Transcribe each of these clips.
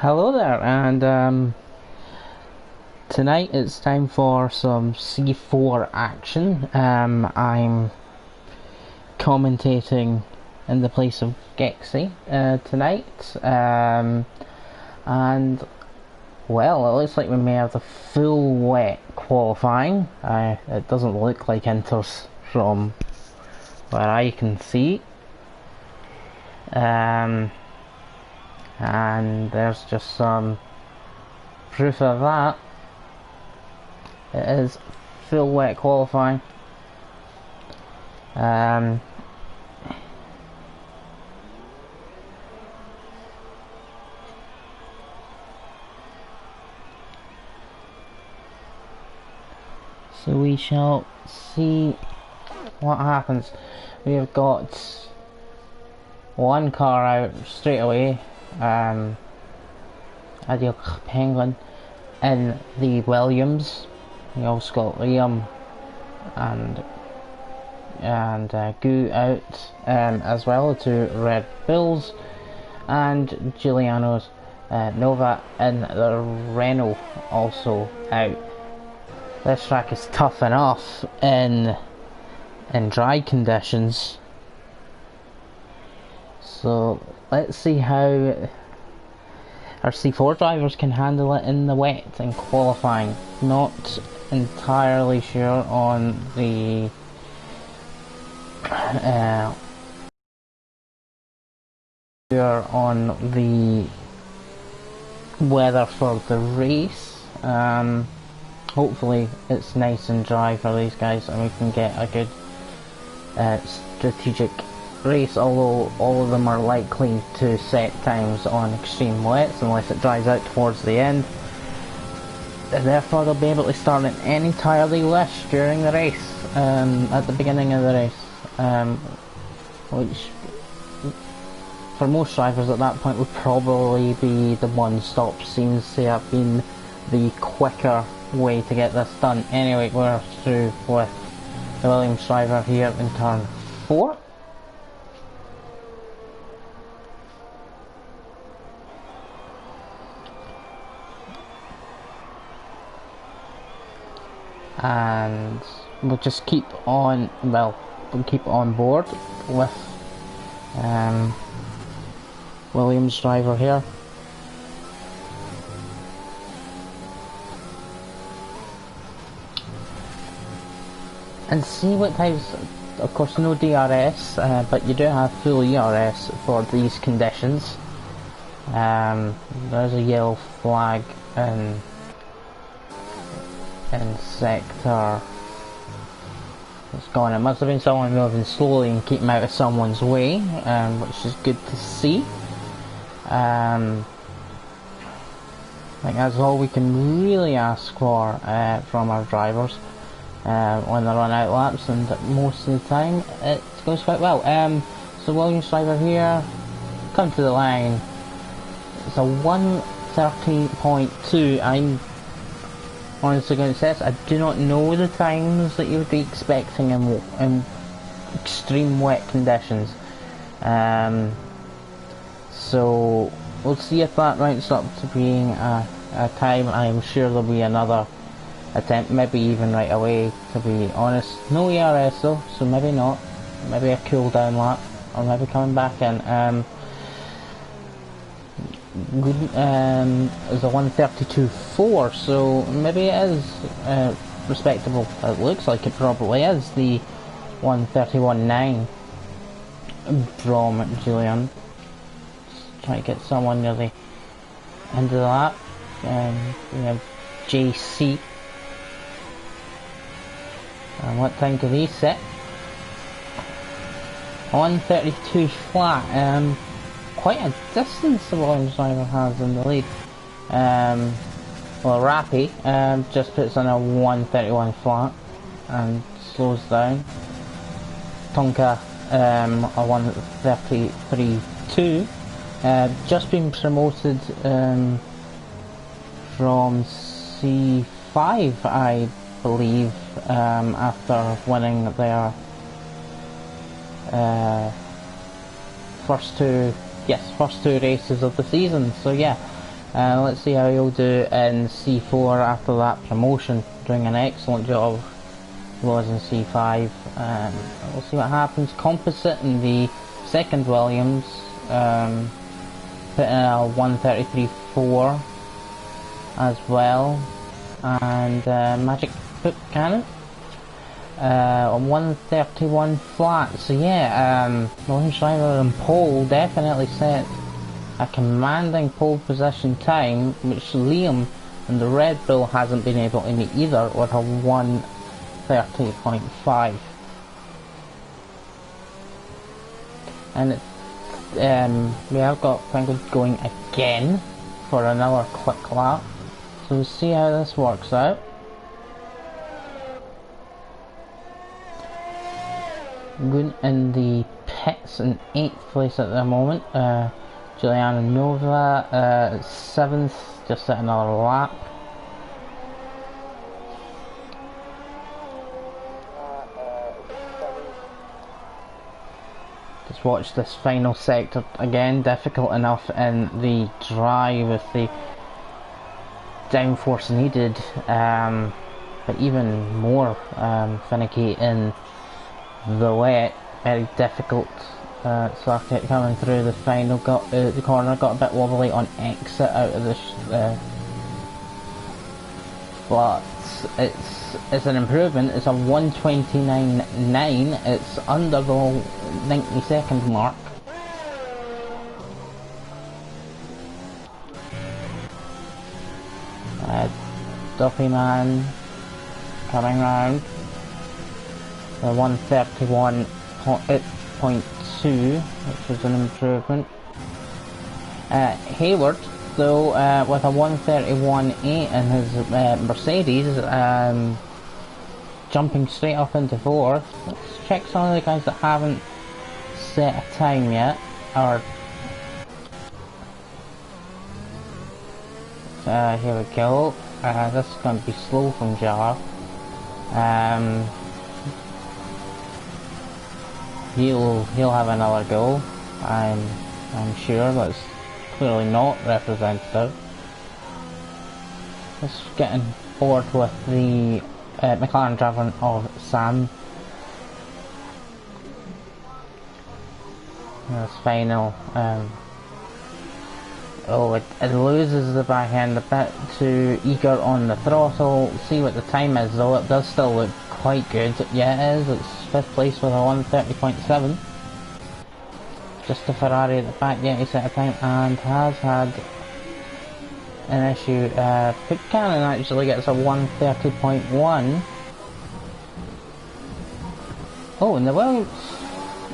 Hello there, and tonight it's time for some C4 action. I'm commentating in the place of Gexy tonight, and well, it looks like we may have the full wet qualifying. It doesn't look like Inter's from where I can see. And there's just some proof of that. It is full wet qualifying. So we shall see what happens. We have got one car out straight away. Ideal Penguin in the Williams. We also got Liam and Gu out as well, to Red Bulls, and Giuliano's Nova in the Renault also out. This track is tough enough in dry conditions, so let's see how our C4 drivers can handle it in the wet in qualifying. Not entirely sure on the weather for the race. Hopefully it's nice and dry for these guys and we can get a good strategic race, although all of them are likely to set times on extreme wets unless it dries out towards the end. Therefore they'll be able to start in any tyre they wish during the race, at the beginning of the race, which for most drivers at that point would probably be the one-stop. Seems to have been the quicker way to get this done. Anyway, we're through with the Williams driver here in turn 4. And we'll just keep on, we'll keep on board with Williams driver here. And see what types, of course no DRS, but you do have full ERS for these conditions. There's a yellow flag in sector. It's gone. It must have been someone moving slowly and keeping out of someone's way, which is good to see. I think that's all we can really ask for from our drivers when they run out laps, and most of the time it goes quite well. So Williams driver here, come to the line. It's a 1:30.2. I'm honestly going to say this, I do not know the times that you would be expecting in extreme wet conditions. So we'll see if that rounds up to being a time. I'm sure there'll be another attempt, maybe even right away, to be honest. No ERS though, so maybe not. Maybe a cool down lap, or maybe coming back in. Good, is a 1:32.4, so maybe it is respectable. It looks like it probably is the 1:31.9 from Julian. Try to get someone near the end of the lap. We have JC. And what time do they set? 1:32 flat. Quite a distance the Williams driver has in the lead. Well, Rappy just puts in a 1:31 flat and slows down. Tonka a 1:33.2. Just been promoted from C5, I believe, after winning their first two races of the season. So yeah, Let's see how he'll do in C4 after that promotion, doing an excellent job. He was in C5. We'll see what happens. Composite in the second Williams, putting a 133.4 as well, and Magic Hook Cannon on 131 flat. So yeah, Williams driver in pole definitely set a commanding pole position time, which Liam in the Red Bull hasn't been able to meet either, with a 130.5. And we have got Pringle going again for another quick lap, so we'll see how this works out. Good in the pits in 8th place at the moment. Juliana Nova 7th, just at another lap. Just watch this final sector again, difficult enough in the dry with the downforce needed, but even more finicky in the wet. Very difficult circuit coming through the final. Got the corner, got a bit wobbly on exit out of this, but it's an improvement. It's a 129.9. It's under the 90-second mark. Duffy Man coming round. The 131.2, which is an improvement. Hayward, though, with a 131.8 in his Mercedes, jumping straight up into 4th. Let's check some of the guys that haven't set a time yet. Or here we go. This is going to be slow from Jar. He'll have another go. I'm sure that's clearly not representative. Just getting bored with the McLaren driver of Sam. This final. Oh, it loses the back end a bit too eager on the throttle. See what the time is though, it does still look quite good. Yeah, it is. It's 5th place with a 130.7. Just a Ferrari at the back, yeah, he set a time and has had an issue. Buchanan actually gets a 130.1. Oh, and the Williams,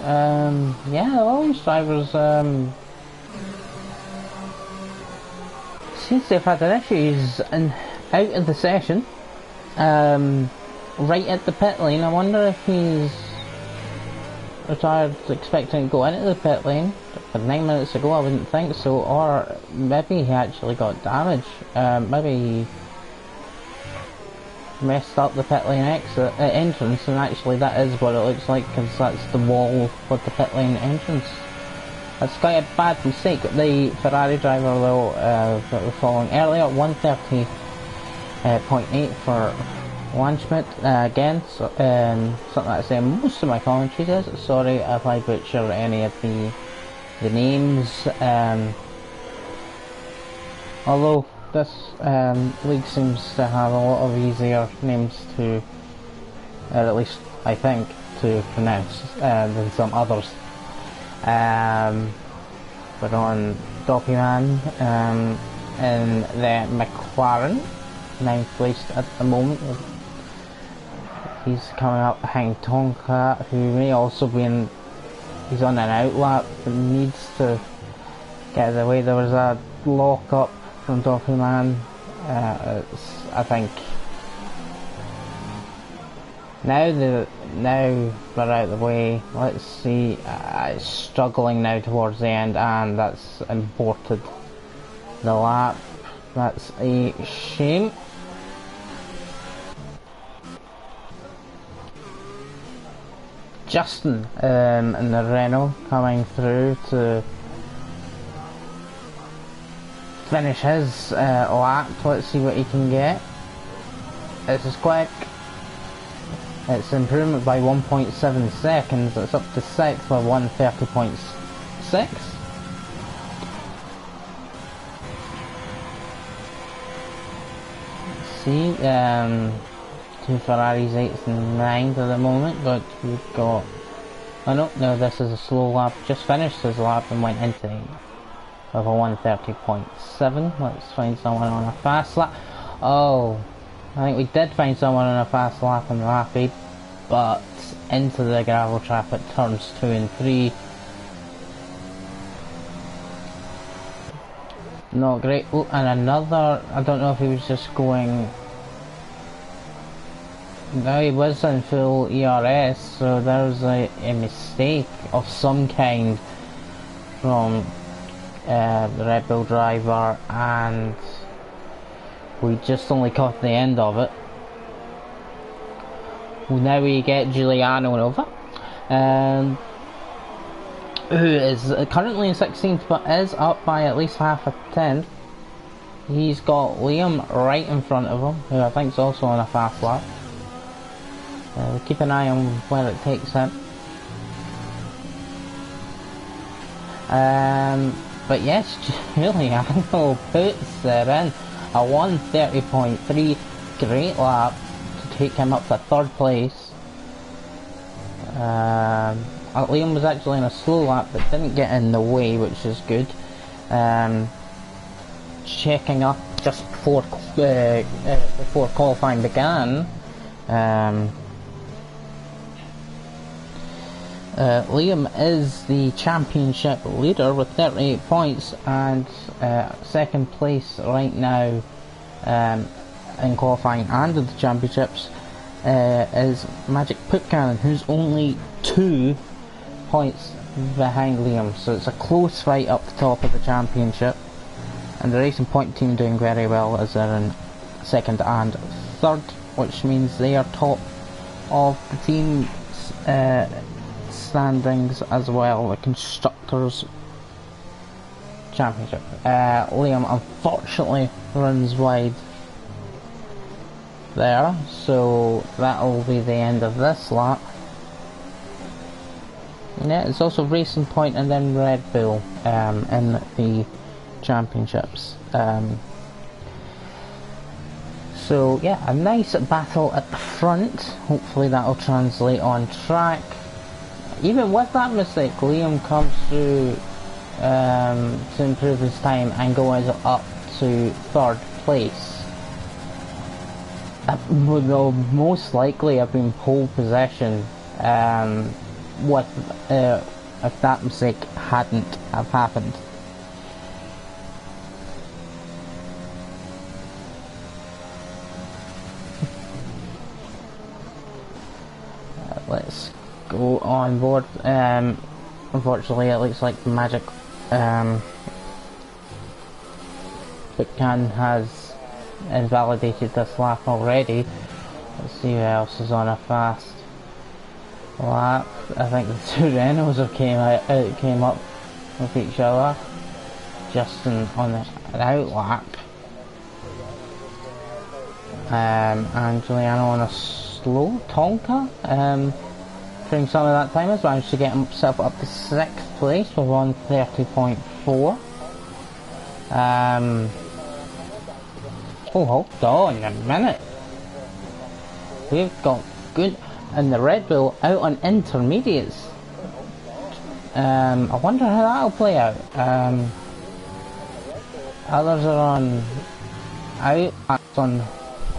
yeah, the Williams drivers, seems to have had an issue. He's out of the session, right at the pit lane. I wonder if he's retired expecting to go into the pit lane, but 9 minutes ago I wouldn't think so, or maybe he actually got damage. Maybe he messed up the pit lane exit entrance, and actually that is what it looks like, because that's the wall with the pit lane entrance. That's quite a bad mistake. The Ferrari driver though, that we're following earlier, 130.8 for Wanschmidt, again, so, something I say in most of my commentary says. Sorry if I butcher any of the names, although this league seems to have a lot of easier names to, or at least I think, to pronounce than some others. But on Doppyman in the McLaren, 9th placed at the moment. He's coming up behind Tonka, who may also be in, he's on an outlap but needs to get out of the way. There was a lock up from Doppyman. I think now we're out of the way. Let's see, it's struggling now towards the end, and that's aborted the lap. That's a shame. Justin in the Renault coming through to finish his lap. Let's see what he can get. This is quick. It's improvement by 1.7 seconds. It's up to 6th with 130.6. See, 2 Ferraris, 8s and 9s at the moment, but we've got... Oh no, this is a slow lap. Just finished his lap and went into 8 with a 130.7. Let's find someone on a fast lap. Oh, I think we did find someone on a fast lap in lap 8, but into the gravel trap at turns 2 and 3. Not great. Oh, and another, I don't know if he was just going... No, he was in full ERS, so there was a mistake of some kind from the Red Bull driver, and we just only caught the end of it. Well, now we get Giuliano Nova, who is currently in 16th but is up by at least half a tenth. He's got Liam right in front of him, who I think is also on a fast lap. We'll keep an eye on where it takes him. But yes, Giuliano puts it in a 130.3, great lap to take him up to 3rd place. Liam was actually in a slow lap but didn't get in the way, which is good. Checking up just before qualifying began, Liam is the championship leader with 38 points, and 2nd place right now in qualifying and in the championships is Magic Putcan, who's only 2 points behind Liam, so it's a close fight up the top of the championship. And the Racing Point team doing very well as they're in 2nd and 3rd, which means they are top of the team standings as well, the Constructors Championship. Liam unfortunately runs wide there, so that'll be the end of this lap. Yeah, it's also Racing Point and then Red Bull in the championships. So yeah, a nice battle at the front. Hopefully that'll translate on track. Even with that mistake, Liam comes through to improve his time and goes up to 3rd place. Will most likely have been pole position if that mistake hadn't have happened. Let's go on board. Unfortunately it looks like Magic Putcan has invalidated this lap already. Let's see who else is on a fast lap. I think the 2 Renaults have came up with each other. Justin on an out lap, and Giuliano on a slow Tonka. During some of that time has managed to get himself up to 6th place with 130.4. Oh, hold on a minute. We've got good, and the Red Bull out on intermediates. I wonder how that'll play out. Others are on out, on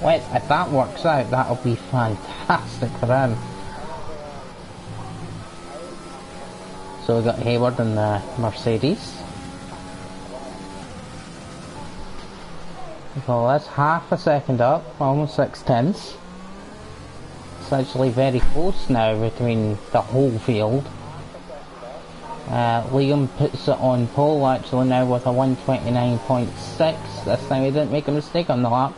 wet. If that works out, that'll be fantastic for him. So we got Hayward in the Mercedes. So that's half a second up, almost 6/10. It's actually very close now between the whole field. Liam puts it on pole actually now with a 129.6. This time he didn't make a mistake on the lap.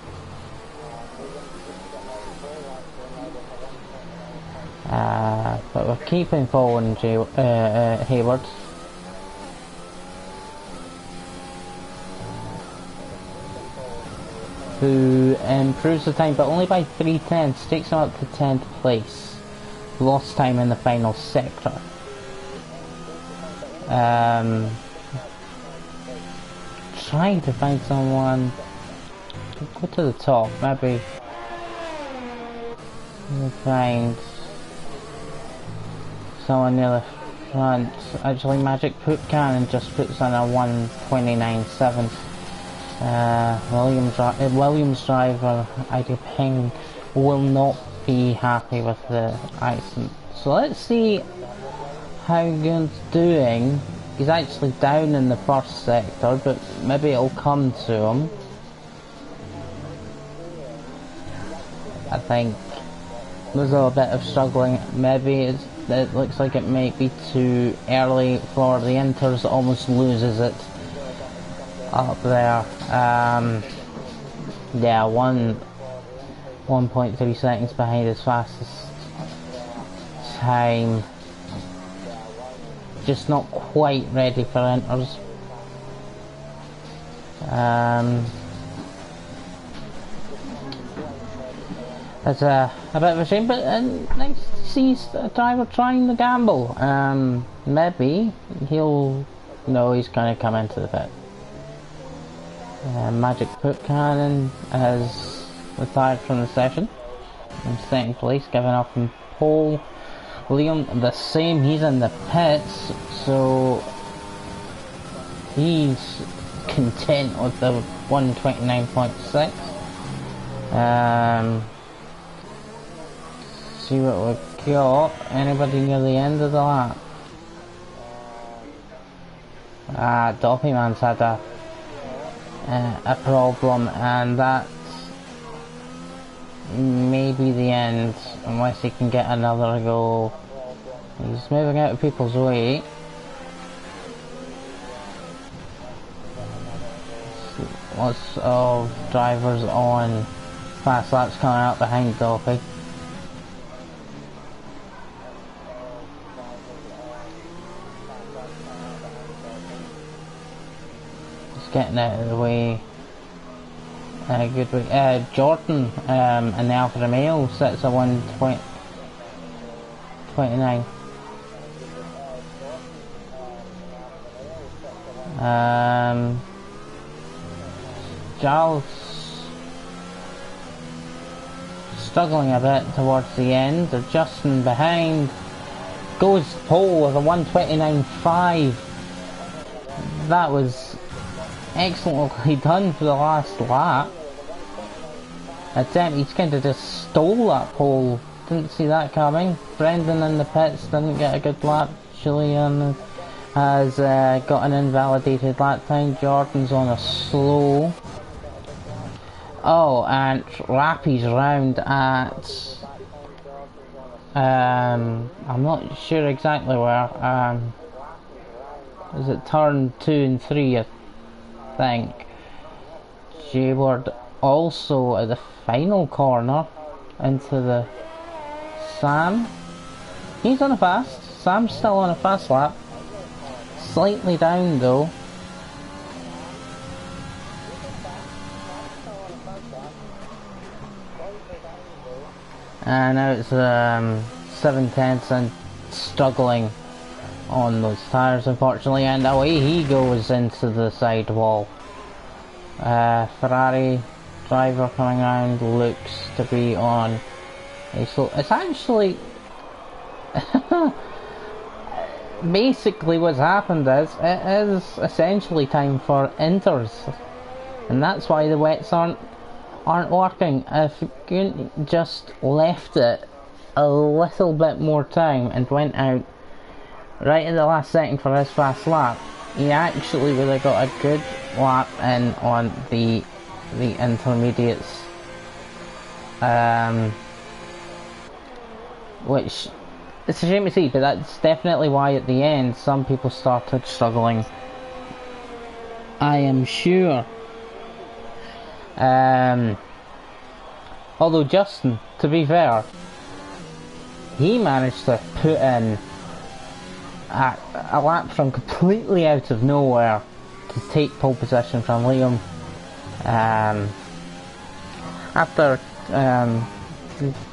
But we're keeping following Hayward. who improves the time, but only by 3/10, takes him up to 10th place. Lost time in the final sector. Trying to find someone. Go to the top, maybe. We'll find someone near the front. Actually, Magic Poop Cannon just puts on a 1:29.7. Williams driver ID Ping will not be happy with the accident. So let's see how Gun's doing. He's actually down in the first sector, but maybe it'll come to him. I think there's a bit of struggling. Maybe it looks like it might be too early for the Inters. Almost loses it up there. Yeah, 1.3 seconds behind his fastest time. Just not quite ready for Inters. It's a bit of a shame, but nice to see a driver trying the gamble. Maybe he'll know he's going to come into the pit. Magic Poop Cannon has retired from the session in second place, giving up in pole. Liam the same, he's in the pits, so he's content with the 1:29.6. See what we've got. Anybody near the end of the lap? Doppyman's had a problem, and that may be the end unless he can get another go. He's moving out of people's way. Lots of drivers on fast laps coming out behind Doppy. Getting out of the way. Good way. Jordan in the Alfa Romeo sets a 1:29. Giles struggling a bit towards the end. Justin behind goes pole with a 1:29.5. That was excellently done for the last lap. He's kind of just stole that pole. Didn't see that coming. Brendan in the pits didn't get a good lap. Julian has got an invalidated lap time. Jordan's on a slow. Oh, and Rappy's round at I'm not sure exactly where. Is it turn 2 and 3? I think. Jayward also at the final corner into the Sam. He's on a fast. Sam's still on a fast lap. Slightly down though. And now it's 7/10 and struggling on those tyres unfortunately, and away he goes into the side wall. Ferrari driver coming around looks to be on a slow. It's actually basically what's happened is it is essentially time for Inters, and that's why the wets aren't working. If you just left it a little bit more time and went out right at the last second for his fast lap, he actually would have got a good lap in on the intermediates, which it's a shame to see, but that's definitely why at the end some people started struggling, I am sure. Although Justin, to be fair, he managed to put in a lap from completely out of nowhere to take pole position from Liam. After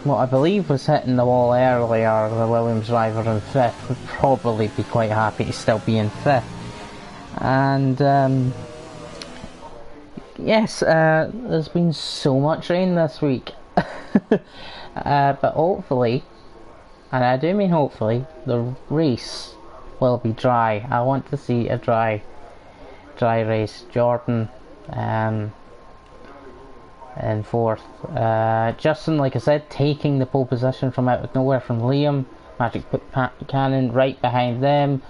what I believe was hitting the wall earlier, the Williams driver in 5th would probably be quite happy to still be in 5th. And yes, there's been so much rain this week. But hopefully, and I do mean hopefully, the race will be dry. I want to see a dry race. Jordan in 4th. Justin, like I said, taking the pole position from out of nowhere from Liam. Magic Cannon right behind them.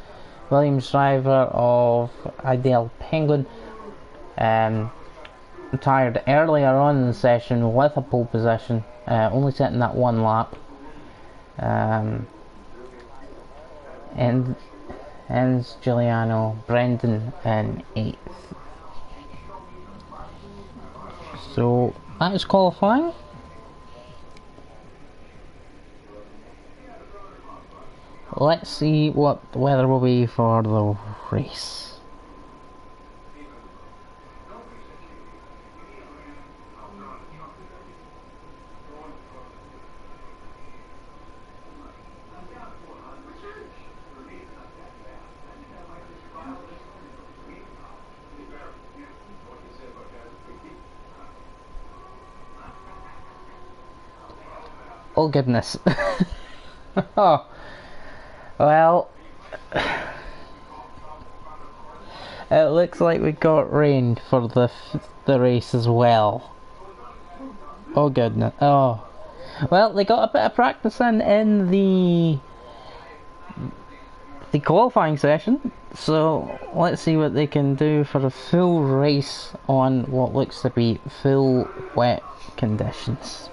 Williams driver of Ideal Penguin retired earlier on in the session with a pole position, only setting that one lap. And Giuliano Brendan in 8th. So that is qualifying. Let's see what the weather will be for the race. Oh goodness. Oh. Well, it looks like we got rain for the race as well. Oh goodness. Oh. Well, they got a bit of practice in the qualifying session, so let's see what they can do for a full race on what looks to be full wet conditions.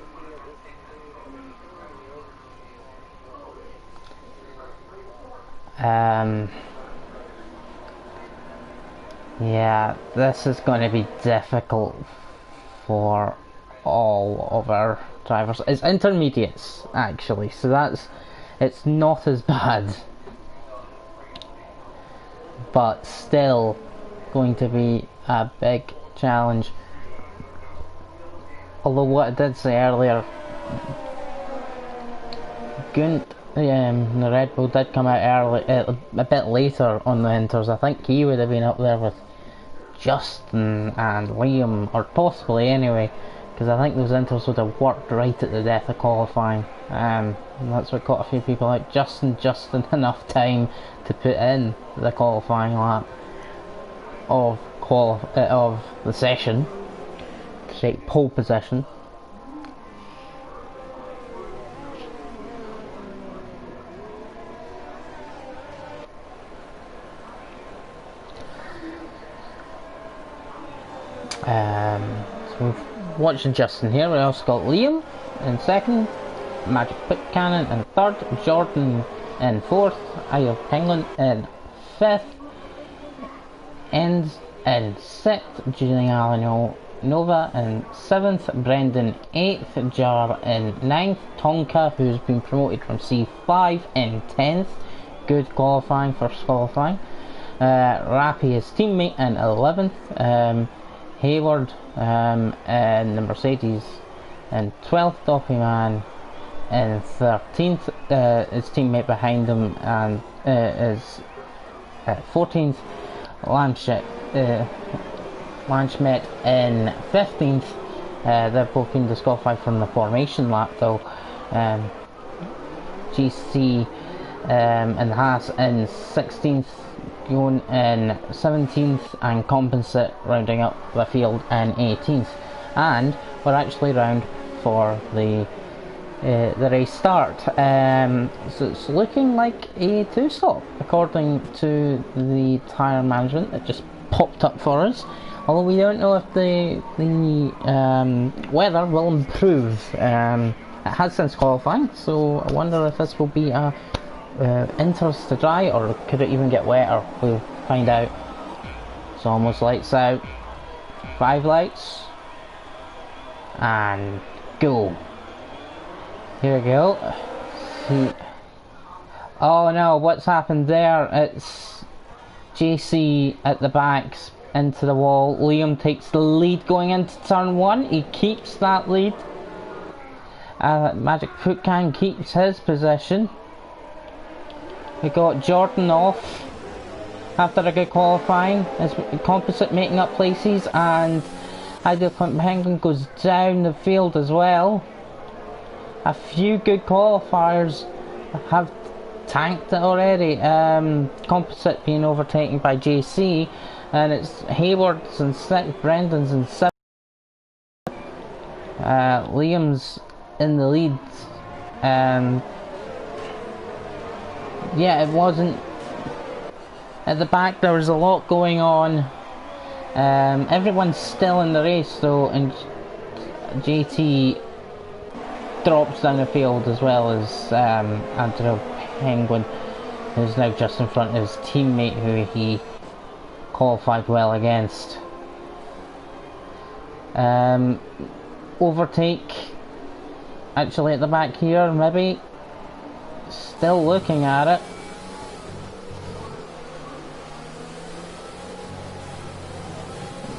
Yeah, this is going to be difficult for all of our drivers. It's intermediates actually, so it's not as bad, but still going to be a big challenge. Although what I did say earlier, Gunt, the Red Bull did come out early, a bit later on the inters. I think he would have been up there with Justin and Liam, or possibly anyway, because I think those inters would have worked right at the death of qualifying. That's what caught a few people out. Justin enough time to put in the qualifying lap of the session to take pole position. So we've watching Justin here. We also got Liam in 2nd, Magic Cannon in 3rd, Jordan in 4th, Ideal Penguin in 5th, Ends in 6th, Giuliano Nova in 7th, Brendan 8th, Jar in 9th, Tonka, who's been promoted from C5, in 10th. Good qualifying, first qualifying. Rappy, his teammate, in 11th. Hayward in the Mercedes in 12th, Doppyman in 13th, his teammate behind him and is 14th, Lanschmidt in 15th. They've both been disqualified from the formation lap though. GC and Haas in 16th, Yon in 17th, and Composite rounding up the field in 18th. And we're actually round for the race start. So it's looking like a 2-stop according to the tyre management that just popped up for us. Although we don't know if the weather will improve. It has since qualifying, so I wonder if this will be a inters to dry, or could it even get wetter? We'll find out. It's almost lights out. 5 lights and go. Here we go. See. Oh no, what's happened there? It's JC at the back into the wall. Liam takes the lead going into turn 1. He keeps that lead. Magic Footcan keeps his position. We got Jordan off after a good qualifying. As Composite making up places, and Ideal Penguin goes down the field as well. A few good qualifiers have tanked it already. Composite being overtaken by JC, and it's Hayward's and Brendan's and Liam's in the lead. Yeah, it wasn't at the back. There was a lot going on. Everyone's still in the race though, and JT drops down the field as well as Andrew Penguin, who's now just in front of his teammate who he qualified well against. Overtake actually at the back here, maybe still looking at it.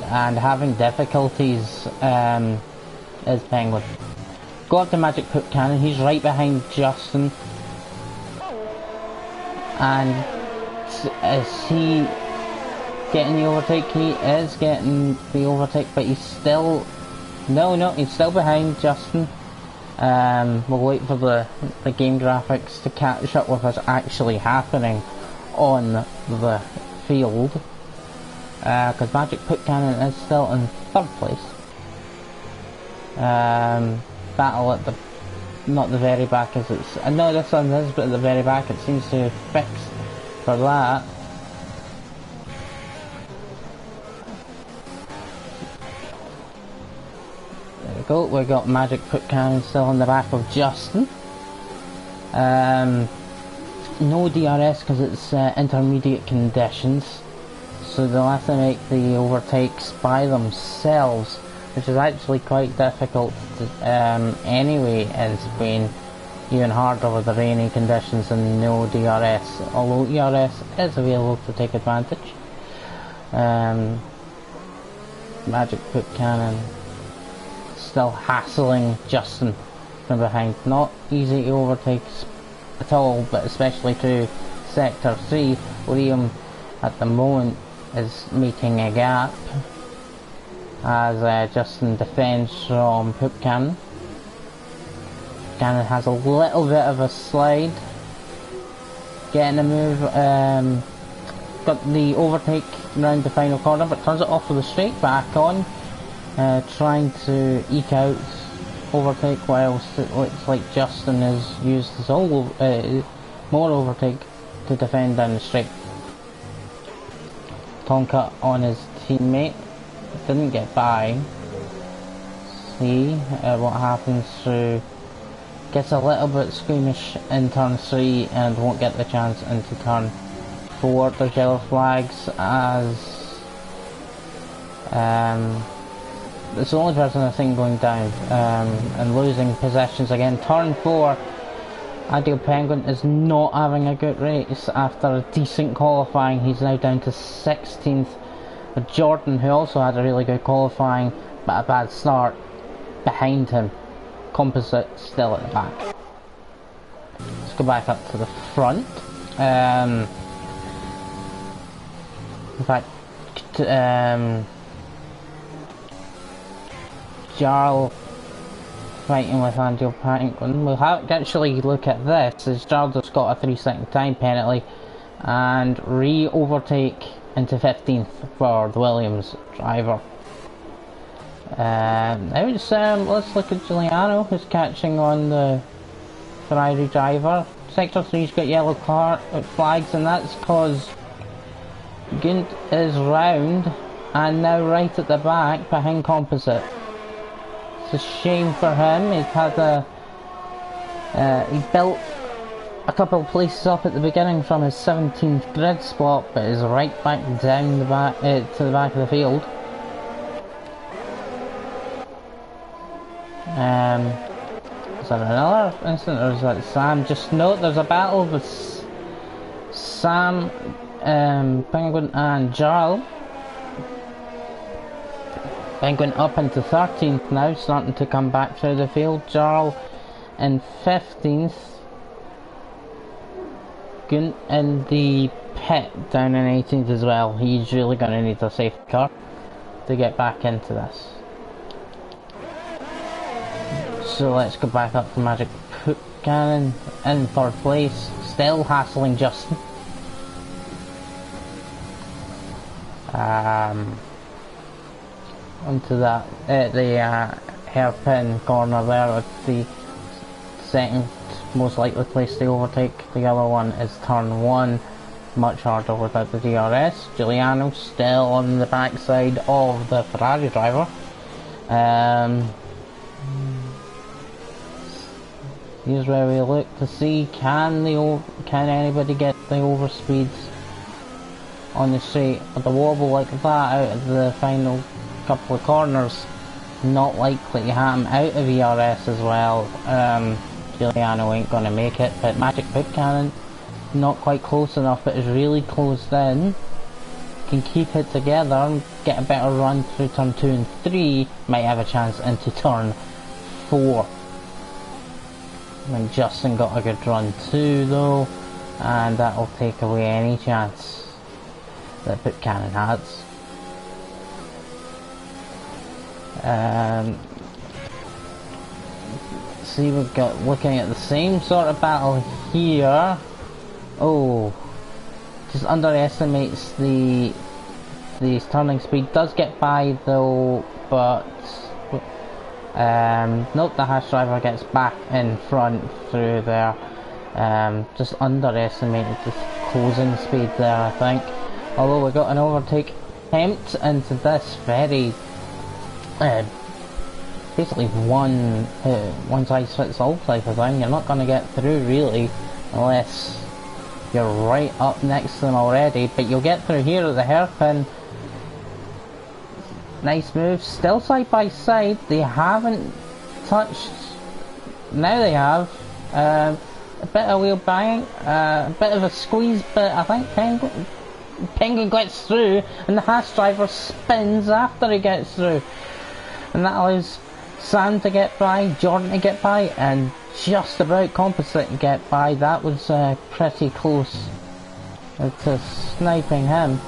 And having difficulties is Penguin. Got the Magic Foot Cannon, he's right behind Justin. And is he getting the overtake? He is getting the overtake, but he's still... No, he's still behind Justin. We'll wait for the game graphics to catch up with what's actually happening on the field. Because Magic Foot Cannon is still in 3rd place. Battle at the... not the very back as it's... no, this one is, but at the very back it seems to have fixed for that. There we go, we got Magic Foot Cannon still in the back of Justin. No DRS because it's intermediate conditions, so they'll have to make the overtakes by themselves, which is actually quite difficult anyway in Spain, even harder with the rainy conditions and no DRS, although DRS is available to take advantage. Magic Foot Cannon still hassling Justin from behind. Not easy to overtake at all, but especially to Sector 3. Liam at the moment is making a gap as Justin defends from Foot Cannon. Cannon has a little bit of a slide, getting a move, got the overtake around the final corner, but turns it off with a straight back on, trying to eke out overtake, whilst it looks like Justin has used his whole more overtake to defend down the straight. Tonka on his teammate, didn't get by. See what happens through. Gets a little bit squeamish in turn 3 and won't get the chance into turn 4. There's yellow flags as it's the only person I think going down and losing possessions again. Turn 4, Ideal Penguin is not having a good race after a decent qualifying. He's now down to 16th. But Jordan, who also had a really good qualifying but a bad start, behind him. Composite still at the back. Let's go back up to the front. In fact, Jarl fighting with Ideal Penguin. We'll actually look at this, as Jarl just got a 3-second time penalty and re-overtake into 15th for the Williams driver. Let's look at Giuliano, who's catching on the Ferrari driver. Sector 3's got yellow flags, and that's because Gunt is round and now right at the back behind Composite. It's a shame for him. He's had he built a couple of places up at the beginning from his 17th grid spot, but is right back down the back to the back of the field. Is that another incident, or is that Sam? Just note there's a battle with Sam, Penguin and Jarl. Penguin up into 13th now, starting to come back through the field. Jarl in 15th. Gun in the pit down in 18th as well. He's really going to need a safety car to get back into this. So let's go back up to Magic Cannon in 3rd place, still hassling Justin. Onto that the hairpin corner there with the second most likely place to overtake. The other one is turn 1, much harder without the DRS. Giuliano still on the backside of the Ferrari driver. Here's where we look to see can anybody get the overspeeds on the straight. With a wobble like that out of the final couple of corners, not likely to happen. Out of ERS as well. Giuliano ain't gonna make it, but Magic Foot Cannon not quite close enough, but is really closed in. Can keep it together and get a better run through turn 2 and 3. Might have a chance into turn 4. And Justin got a good run too though, and that'll take away any chance that Foot Cannon has. See, we've got looking at the same sort of battle here. Oh, just underestimates the turning speed. Does get by though, but note the Haas driver gets back in front through there. Just underestimated the closing speed there, I think. Although we got an overtake attempt into this very basically one size fits all type of thing. You're not going to get through really unless you're right up next to them already, but you'll get through here at the hairpin. Nice move, still side by side. They haven't touched. Now they have. A bit of wheel banging, a bit of a squeeze, but I think Penguin gets through, and the Haas driver spins after he gets through, and that allows Sam to get by, Jordan to get by, and just about Composite to get by. That was pretty close to sniping him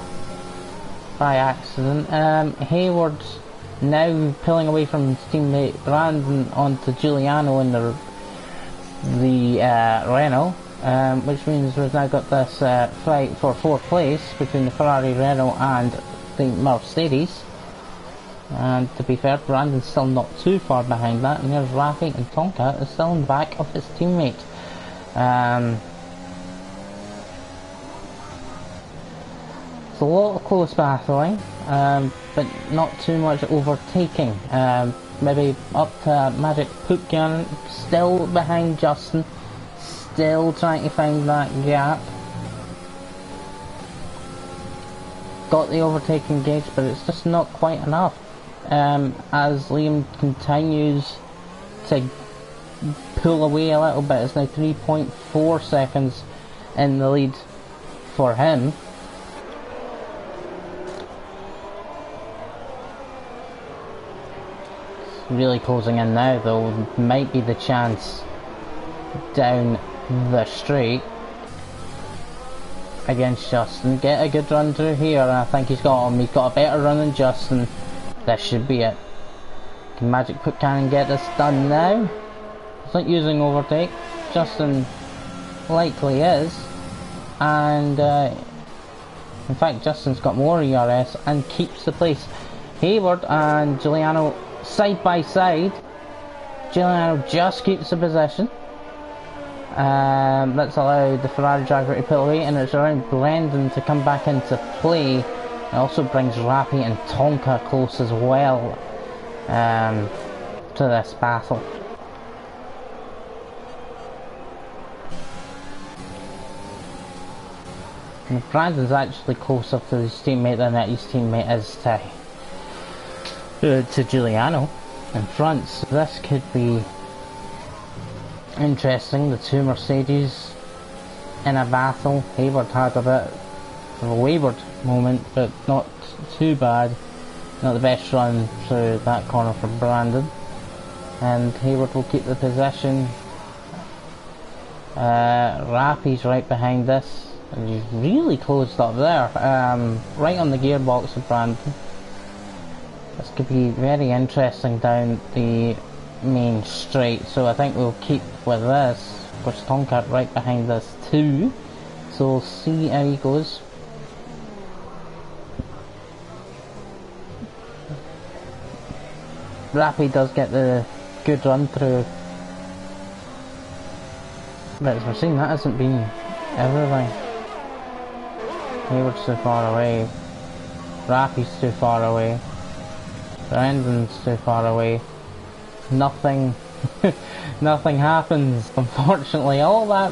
by accident. Hayward now pulling away from his teammate Brandon onto Giuliano in the Renault, which means we've now got this fight for 4th place between the Ferrari, Renault and the Mercedes. And to be fair, Brandon's still not too far behind that, and there's Rafi, and Tonka is still in the back of his teammate. It's a lot of close battling, but not too much overtaking. Maybe up to Magic Pukyan, still behind Justin, still trying to find that gap. Got the overtaking gauge, but it's just not quite enough. As Liam continues to pull away a little bit, it's now 3.4 seconds in the lead for him. It's really closing in now though, might be the chance down the straight against Justin. Get a good run through here, and I think he's got him. He's got a better run than Justin. This should be it. Can Magic Put Cannon get this done now? He's not using overtake. Justin likely is. And in fact Justin's got more ERS and keeps the place. Hayward and Giuliano side by side. Giuliano just keeps the position. Let's allow the Ferrari driver to pull away, and it's around Brendan to come back into play. It also brings Rapi and Tonka close as well to this battle. And Brandon's actually closer to his teammate than his teammate is to Giuliano in front, so this could be interesting. The two Mercedes in a battle. Hayward had a bit of a wayward moment, but not too bad. Not the best run through that corner for Brandon. And Hayward will keep the possession. Rappy's right behind this. And he's really closed up there. Right on the gearbox of Brandon. This could be very interesting down the main straight. So I think we'll keep with this. Of course, Tomcat right behind this too. So we'll see how he goes. Rappy does get the good run through, but as we're seeing, that hasn't been everything. Hayward's too far away, Rappy's too far away, Brandon's too far away. Nothing nothing happens, unfortunately. All that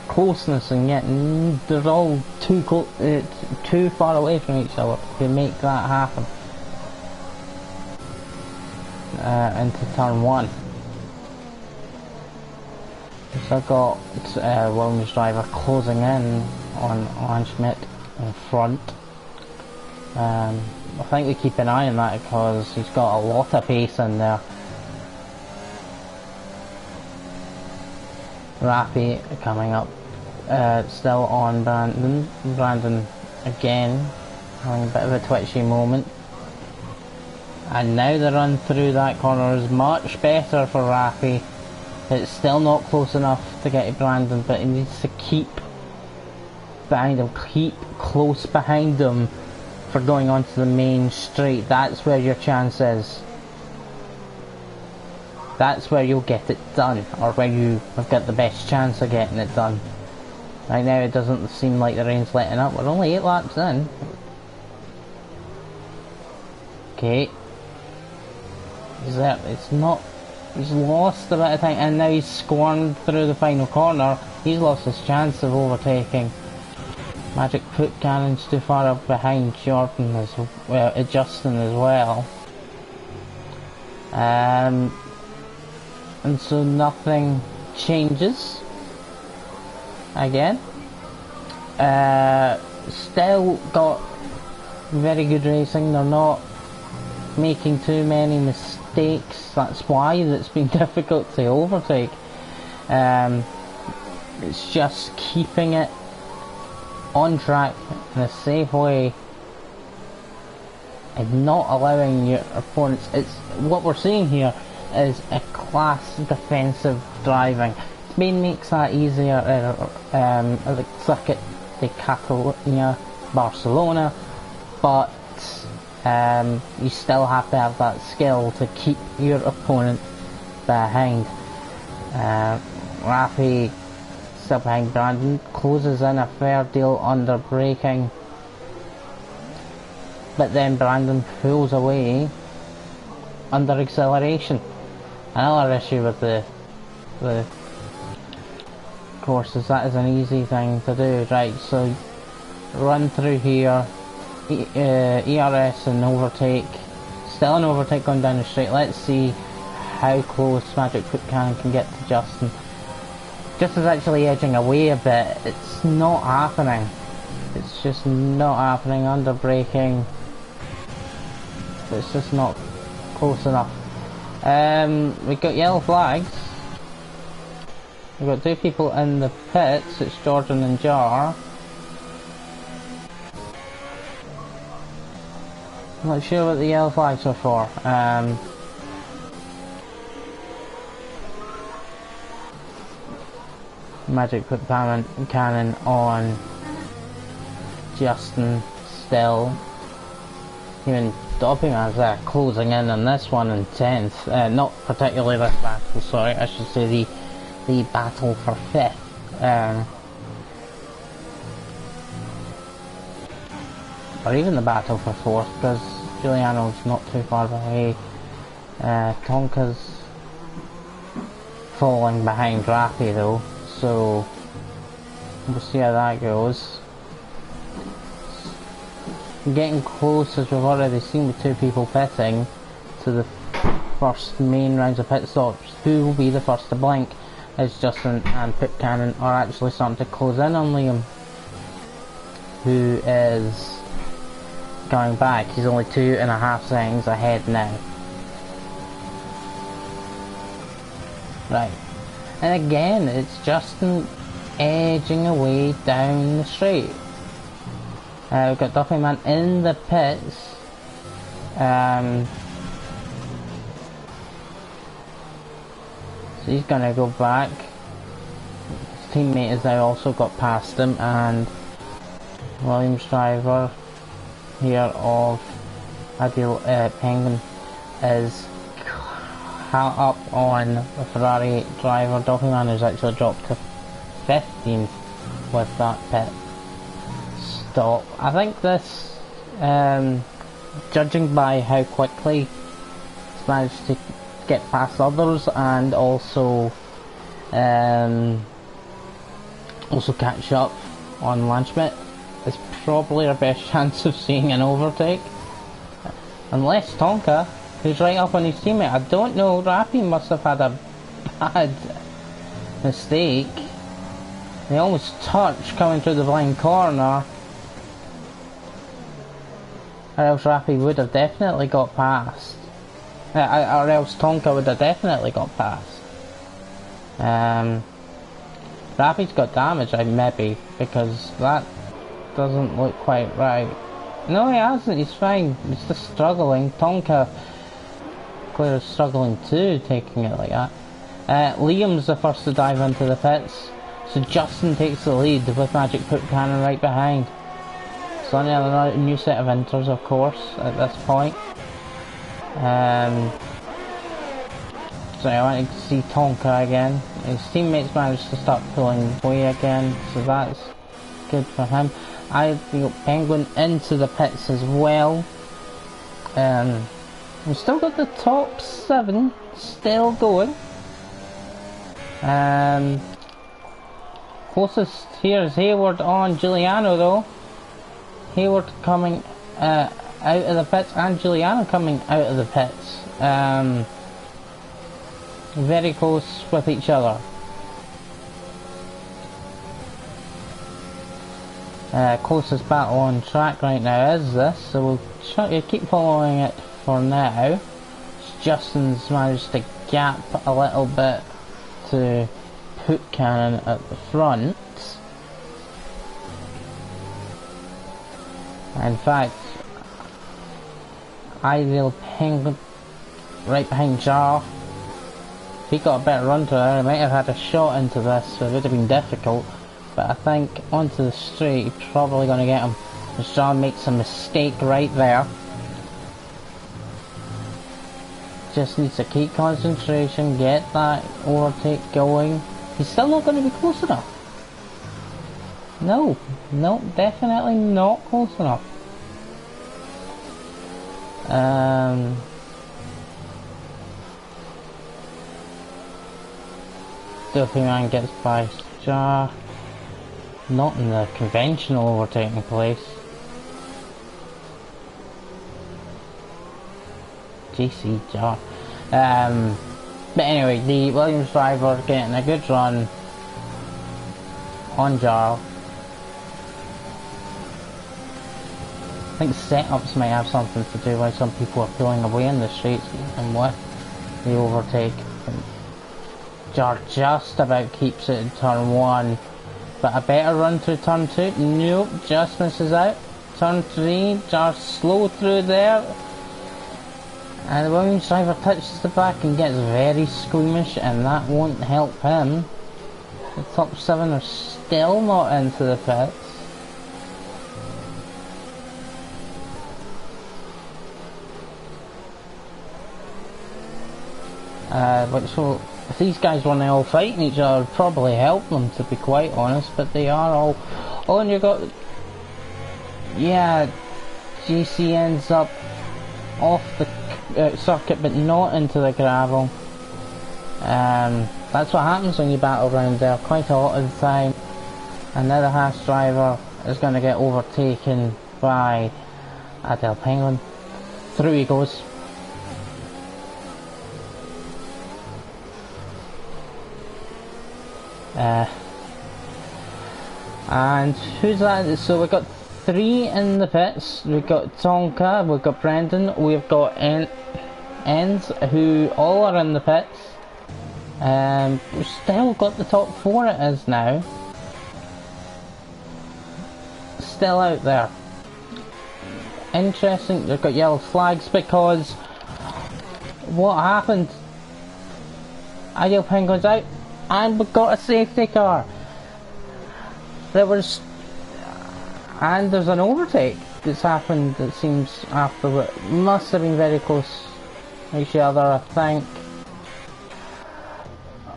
closeness, and yet they're all too far away from each other to make that happen. Into turn 1. So I've got Williams driver closing in on Schmidt in front. I think we keep an eye on that because he's got a lot of pace in there. Rappy coming up, still on Brandon. Brandon again having a bit of a twitchy moment. And now the run through that corner is much better for Rappy. It's still not close enough to get to Brandon, but he needs to keep behind him, keep close behind him for going onto the main straight. That's where your chance is. That's where you'll get it done, or where you have got the best chance of getting it done. Right now it doesn't seem like the rain's letting up. We're only 8 laps in. Okay. It's not. He's lost a bit of time, and now he's squirmed through the final corner. He's lost his chance of overtaking. Magic Foot Cannon's too far up behind Jordan as well, Justin as well. And so nothing changes again. Still got very good racing. They're not making too many mistakes. That's why it's been difficult to overtake. It's just keeping it on track in a safe way and not allowing your opponents. It's what we're seeing here is a class defensive driving. Spain makes that easier at the circuit de Catalunya, Barcelona, but you still have to have that skill to keep your opponent behind. Rappy still behind Brandon, closes in a fair deal under braking, but then Brandon pulls away under acceleration. Another issue with the course is that is an easy thing to do. Right, so run through here, ERS and overtake, still an overtake going down the straight. Let's see how close Magic Foot Cannon can get to Justin. Justin's actually edging away a bit. It's not happening. It's just not happening. Under braking, it's just not close enough. We've got yellow flags. We've got 2 people in the pits. It's Jordan and Jar. I'm not sure what the yellow flags are for. Magic Foot Cannon on Justin still. Even Dopping as closing in on this one in 10th. Not particularly this battle, sorry, I should say the battle for 5th. Or even the battle for 4th, because Giuliano's not too far away. Tonka's falling behind Rappy though, so we'll see how that goes. Getting close, as we've already seen with 2 people pitting, to the first main rounds of pit stops. Who will be the first to blink as Justin and Foot Cannon are actually starting to close in on Liam, who is coming back. He's only 2.5 seconds ahead now. Right. And again, it's Justin edging away down the straight. We've got Duffy Man in the pits. So he's gonna go back. His teammate has now also got past him, and Williams driver here of Ideal Penguin is up on the Ferrari driver. Duffy Man has actually dropped to 15th with that pit stop. I think this, judging by how quickly he's managed to get past others and also catch up on Lanschmidt, is probably our best chance of seeing an overtake. Unless Tonka, who's right up on his teammate. I don't know, Rappi must have had a bad mistake. They almost touched coming through the blind corner. Or else Rappi would have definitely got past. Or else Tonka would have definitely got past. Rappi's got damage, maybe, because that doesn't look quite right. No, he hasn't, he's fine. He's just struggling. Tonka clearly struggling too, taking it like that. Liam's the first to dive into the pits. So Justin takes the lead with Magic Poop Cannon right behind. So another new set of inters, of course, at this point. So I want to see Tonka again. His teammates managed to start pulling away again, so that's good for him. I feel Penguin into the pits as well. We've still got the top 7 still going. Closest here is Hayward on Giuliano though. Hayward coming out of the pits and Giuliano coming out of the pits. Very close with each other. Closest battle on track right now is this, so we'll keep following it for now. Justin's managed to gap a little bit to Poop Cannon at the front. In fact, Ideal Penguin right behind Jar. If he got a better run to it, he might have had a shot into this, so it would have been difficult. But I think onto the straight, he's probably going to get him. As Jar makes a mistake right there. Just needs to keep concentration, get that overtake going. He's still not going to be close enough. No, definitely not close enough. Duffy Man gets by Jar. Not in the conventional overtaking place. GC Jar. But anyway, the Williams driver getting a good run on Jar. I think setups might have something to do why some people are pulling away in the streets and with the overtake. Jar just about keeps it in turn 1, but a better run through turn 2. Nope, just misses out. Turn 3, Jar slow through there. And the Williams driver touches the back and gets very squeamish, and that won't help him. The top 7 are still not into the pits. Which will, if these guys weren't all fighting each other, would probably help them, to be quite honest, but they are all... Oh, and you got... Yeah, GC ends up off the circuit but not into the gravel. That's what happens when you battle around there quite a lot of the time. And now the Haas driver is going to get overtaken by Adele Penguin. Through he goes. And who's that? So we've got three in the pits. We've got Tonka, we've got Brendan, we've got Ends, who all are in the pits. We've still got the top four it is now. Still out there. Interesting, they've got yellow flags because what happened? Ideal Penguin's out and we've got a safety car. And there's an overtake that's happened, it seems, after it must have been very close to each other, I think.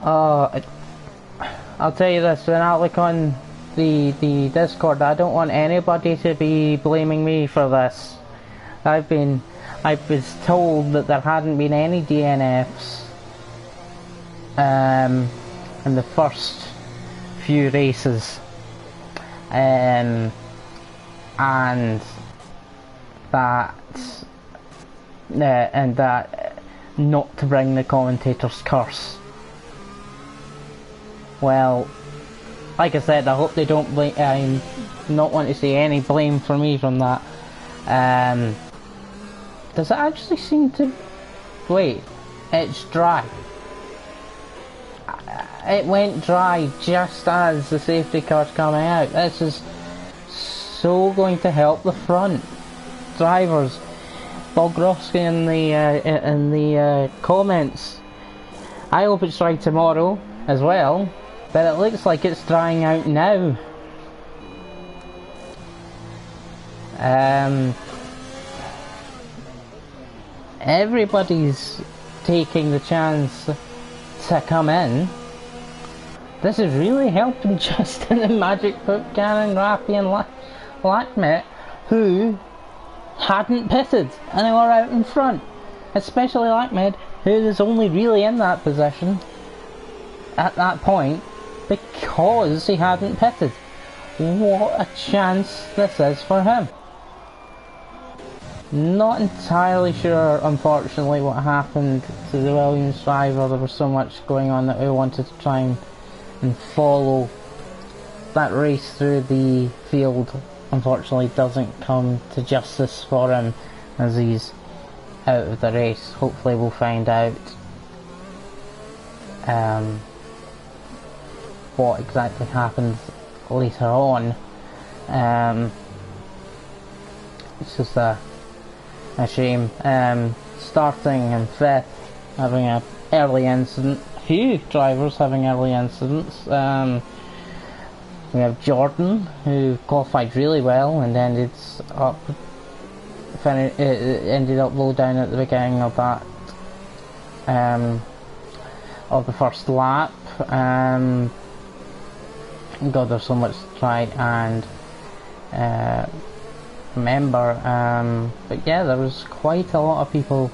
I'll tell you this, when I look on the Discord, I don't want anybody to be blaming me for this. I was told that there hadn't been any DNFs in the first few races, and that not to bring the commentator's curse. Well, like I said, I hope they don't blame. I not want to see any blame for me from that. Does it actually seem to? Wait, it's dry. It went dry just as the safety car's coming out. This is so going to help the front drivers. Bogrovsky in the comments. I hope it's dry tomorrow as well, but it looks like it's drying out now. Everybody's taking the chance to come in. This is really helping Justin and Magic Cannon, Rafi and Lackmet, who hadn't pitted and they were out in front. Especially Lackmet, who is only really in that position at that point because he hadn't pitted. What a chance this is for him. Not entirely sure, unfortunately, what happened to the Williams driver. There was so much going on that we wanted to try and follow that race through the field. Unfortunately, doesn't come to justice for him as he's out of the race. Hopefully we'll find out what exactly happened later on. It's just a shame. Starting in fifth, having an early incident. Few drivers having early incidents. We have Jordan, who qualified really well and ended up low down at the beginning of that of the first lap. God, there's so much to try and remember. But yeah, there was quite a lot of people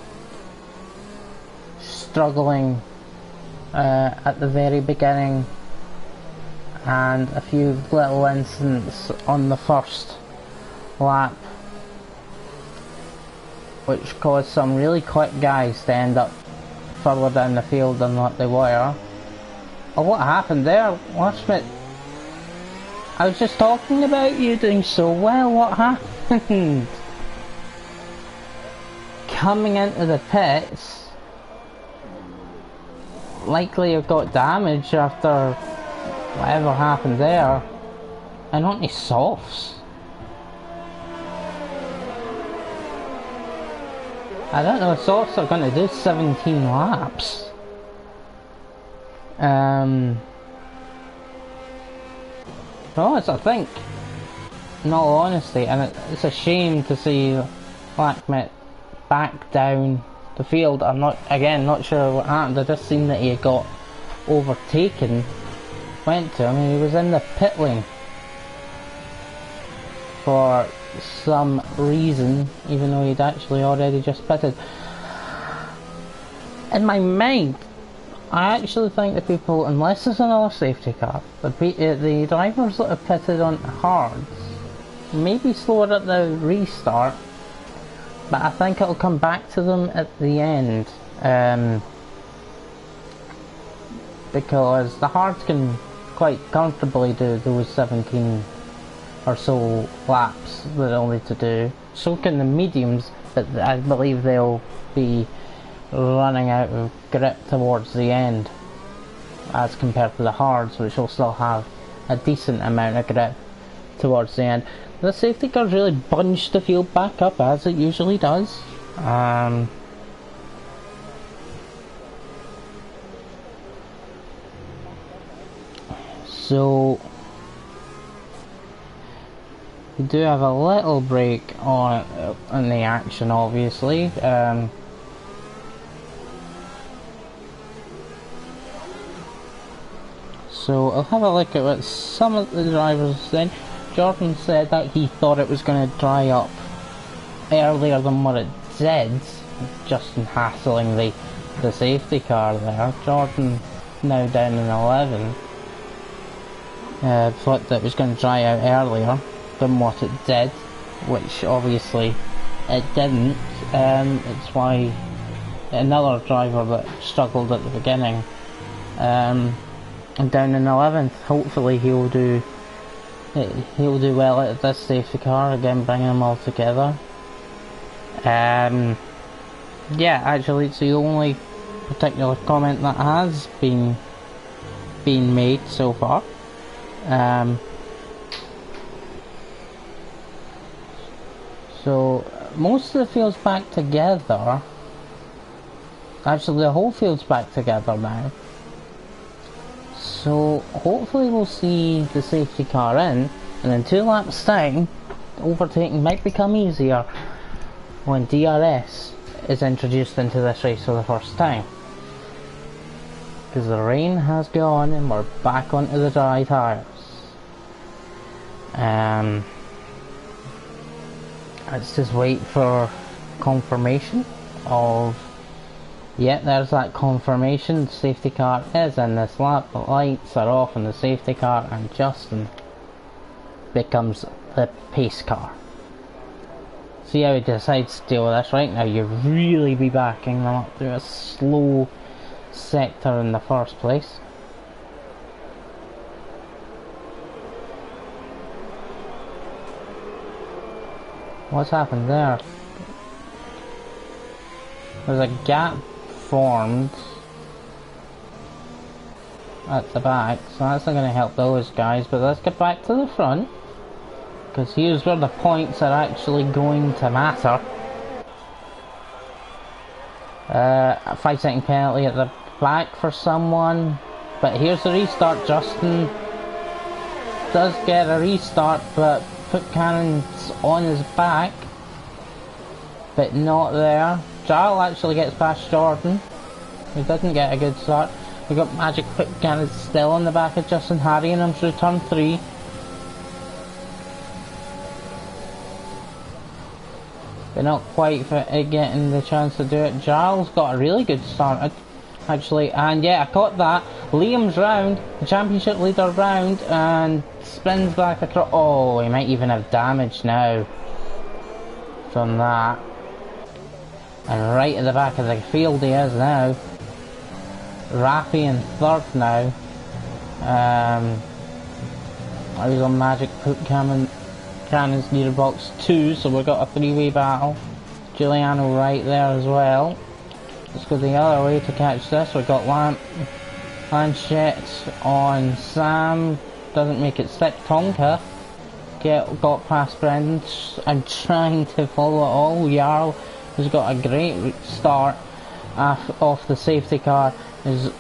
struggling at the very beginning, and a few little incidents on the first lap which caused some really quick guys to end up further down the field than what they were. Oh, what happened there? Watchman, I was just talking about you doing so well. What happened? Coming into the pits, likely you've got damage after whatever happened there, and only softs. I don't know if softs are going to do 17 laps. Oh, it's, I think, in all honesty, and it's a shame to see Blackmet back down the field. I'm not sure what happened. I just seen that he got overtaken. Went to, I mean, he was in the pit lane for some reason, even though he'd actually already just pitted. In my mind, I actually think the people, unless there's another safety car, the drivers that have pitted on hards may be slower at the restart, but I think it'll come back to them at the end, because the hards can quite comfortably do those 17 or so laps that they'll need to do. So can the mediums, but I believe they'll be running out of grip towards the end as compared to the hards, which will still have a decent amount of grip towards the end. The safety car's really bunched the field back up as it usually does. So we do have a little break on the action, obviously. So I'll have a look at what some of the drivers said. Jordan said that he thought it was going to dry up earlier than what it did, just in hassling the safety car there. Jordan, now down in 11, thought that it was going to dry out earlier than what it did, which obviously it didn't. It's why another driver that struggled at the beginning, and down in 11th, hopefully he'll do well at this safety car, again bringing them all together. Yeah, actually it's the only particular comment that has been made so far. So most of the field's back together. Actually the whole field's back together now. So hopefully we'll see the safety car in, and in 2 laps time, overtaking might become easier when DRS is introduced into this race for the first time. Because the rain has gone and we're back onto the dry tyres. Let's just wait for confirmation of... Yep, there's that confirmation. The safety car is in this lap. The lights are off in the safety car, and Justin becomes the pace car. See how he decides to deal with this. Right now you really be backing them up through a slow sector in the first place. What's happened there? There's a gap formed at the back, so that's not going to help those guys, but let's get back to the front, because here's where the points are actually going to matter. A 5-second penalty at the back for someone, but here's the restart. Justin does get a restart, but Buchanan's on his back, but not there. Giles actually gets past Jordan, who didn't get a good start. We've got Magic Buchanan still on the back of Justin, harrying him through turn 3. But not quite for getting the chance to do it. Giles got a really good start, actually, and yeah, I caught that. Liam's round, the championship leader round, and spins back across. Oh, he might even have damage now from that. And right at the back of the field he is now. Rappy in 3rd now. I was on Magic Cannon's gearbox 2, so we've got a 3-way battle. Giuliano right there as well. Let's go the other way to catch this. We've got Lanchette on Sam. Doesn't make it stick. Tonka got past Brendan. I'm trying to follow it all. Jarl has got a great start off the safety car, is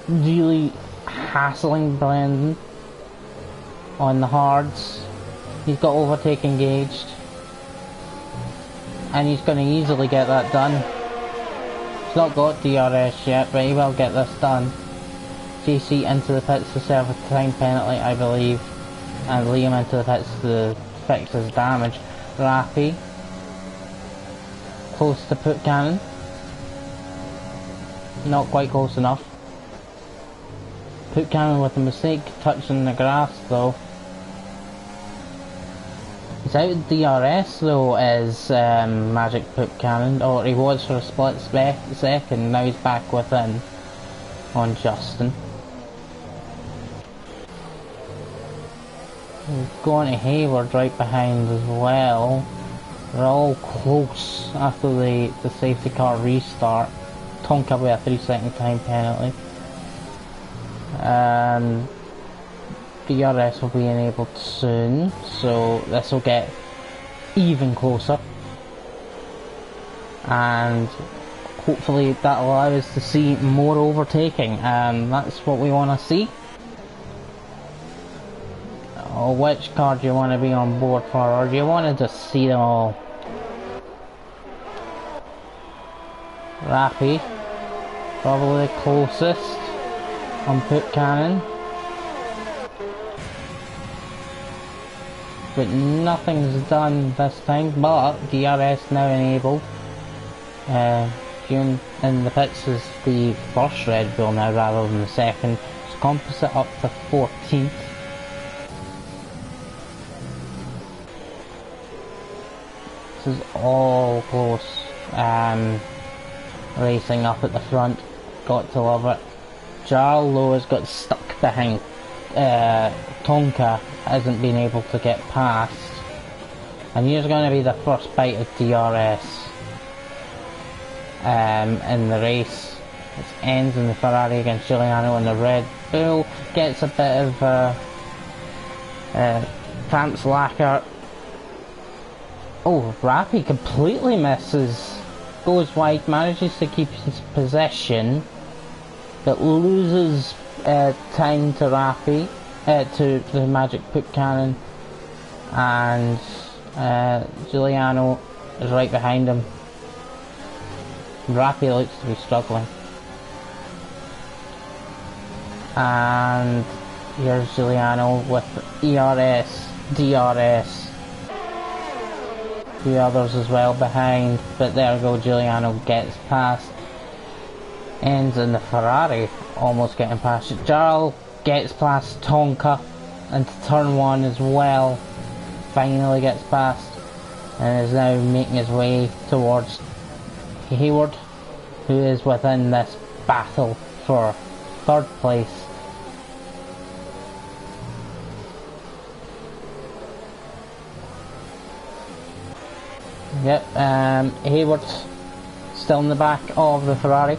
really hassling Brendan on the hards. He's got overtake engaged, and he's going to easily get that done. He's not got DRS yet, but he will get this done. JC into the pits to serve a time penalty, I believe, and Liam into the pits to fix his damage. Rappy close to Buchanan, not quite close enough. Buchanan with a mistake, touching the grass though. He's out of DRS though, is Magic Buchanan, or he was for a split second. Now he's back within on Justin. Going to Hayward right behind as well. They're all close after the safety car restart. Tonka with a 3-second time penalty. And DRS will be enabled soon, so this will get even closer. And hopefully that'll allow us to see more overtaking, and that's what we want to see. Oh, which car do you want to be on board for, or do you want to just see them all? Rappy, probably the closest on pit cannon, but nothing's done this time. But DRS now enabled. June in the pits is the first Red Bull now rather than the second. It's composite up to 14th. This is all close. Racing up at the front, got to love it. Jarl though has got stuck behind Tonka, hasn't been able to get past, and here's going to be the first bite of DRS in the race. It ends in the Ferrari against Giuliano, and the Red Bull gets a bit of Tramps lacquer. Oh, Rappy completely misses, goes wide, manages to keep his position, but loses time to Rappy, to the Magic Pit Cannon, and Giuliano is right behind him. Rappy looks to be struggling. And here's Giuliano with ERS, DRS. The others as well behind, but there we go, Giuliano gets past. Ends in the Ferrari, almost getting past it. Jarl gets past Tonka into turn 1 as well. Finally gets past and is now making his way towards Hayward, who is within this battle for 3rd place. Yep, Hayward's still in the back of the Ferrari.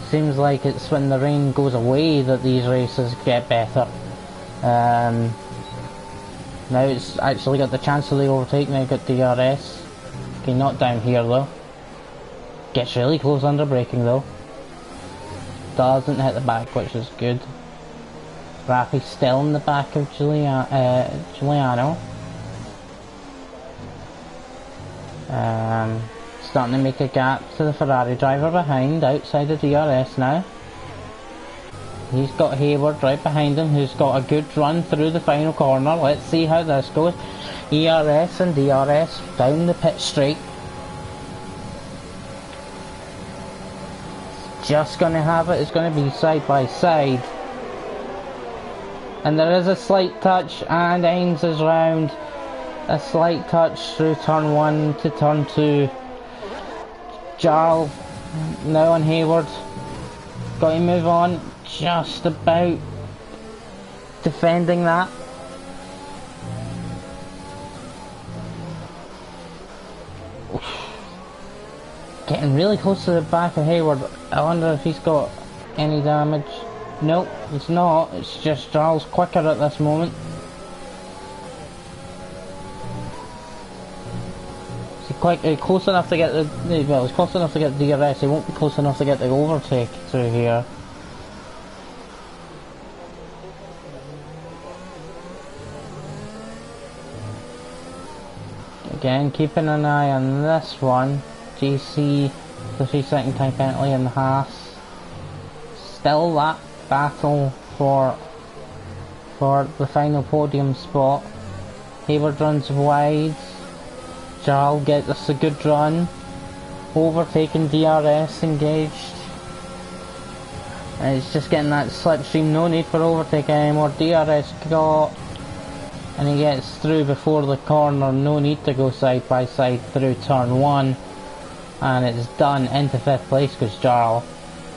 Seems like it's when the rain goes away that these races get better. Now it's actually got the chance of the overtake, now got DRS. Okay, not down here though. Gets really close under braking though. Doesn't hit the back, which is good. Rappy's still in the back of Giuliano. Starting to make a gap to the Ferrari driver behind, outside of DRS now. He's got Hayward right behind him, who's got a good run through the final corner. Let's see how this goes. ERS and DRS down the pit straight. Just going to have it, it's going to be side by side. And there is a slight touch, and Ains is round. A slight touch through turn 1 to turn 2. Jarl now on Hayward. Got to move on, just about defending that. Getting really close to the back of Hayward. I wonder if he's got any damage. Nope, it's not. It's just Jarl's quicker at this moment. Quite close enough to get the, well, it's close enough to get the DRS, it won't be close enough to get the overtake through here. Again, keeping an eye on this one. GC, the 3-second time penalty in the Haas. Still that battle for the final podium spot. Hayward runs wide. Jarl gets us a good run, overtaking DRS engaged, and it's just getting that slipstream, no need for overtake anymore. DRS got, and he gets through before the corner, no need to go side by side through turn 1, and it's done into 5th place because Jarl,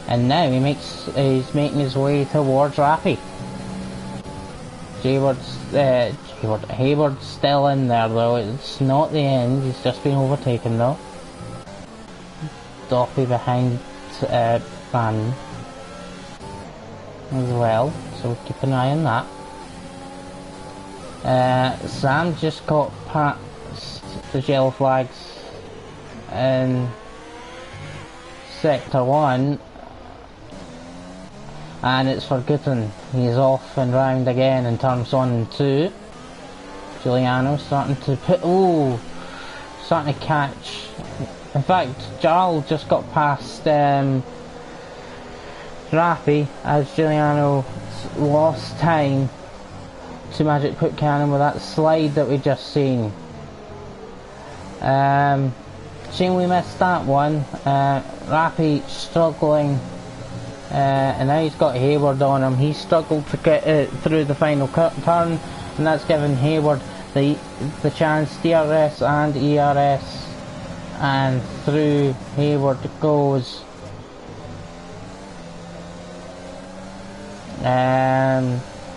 and now he's making his way towards Rappy. Hayward's still in there though. It's not the end. He's just been overtaken though. Doffy behind Van as well, so keep an eye on that. Sam just got past the yellow flags in Sector 1, and it's forgotten. He's off and round again in turns 1 and 2. Giuliano starting to starting to catch. In fact, Jarl just got past Raffi as Giuliano lost time to Magic Put Cannon with that slide that we just seen. Shame we missed that one. Raffi struggling, and now he's got Hayward on him. He struggled to get through the final turn, and that's given Hayward the chance. DRS and ERS, and through Hayward goes.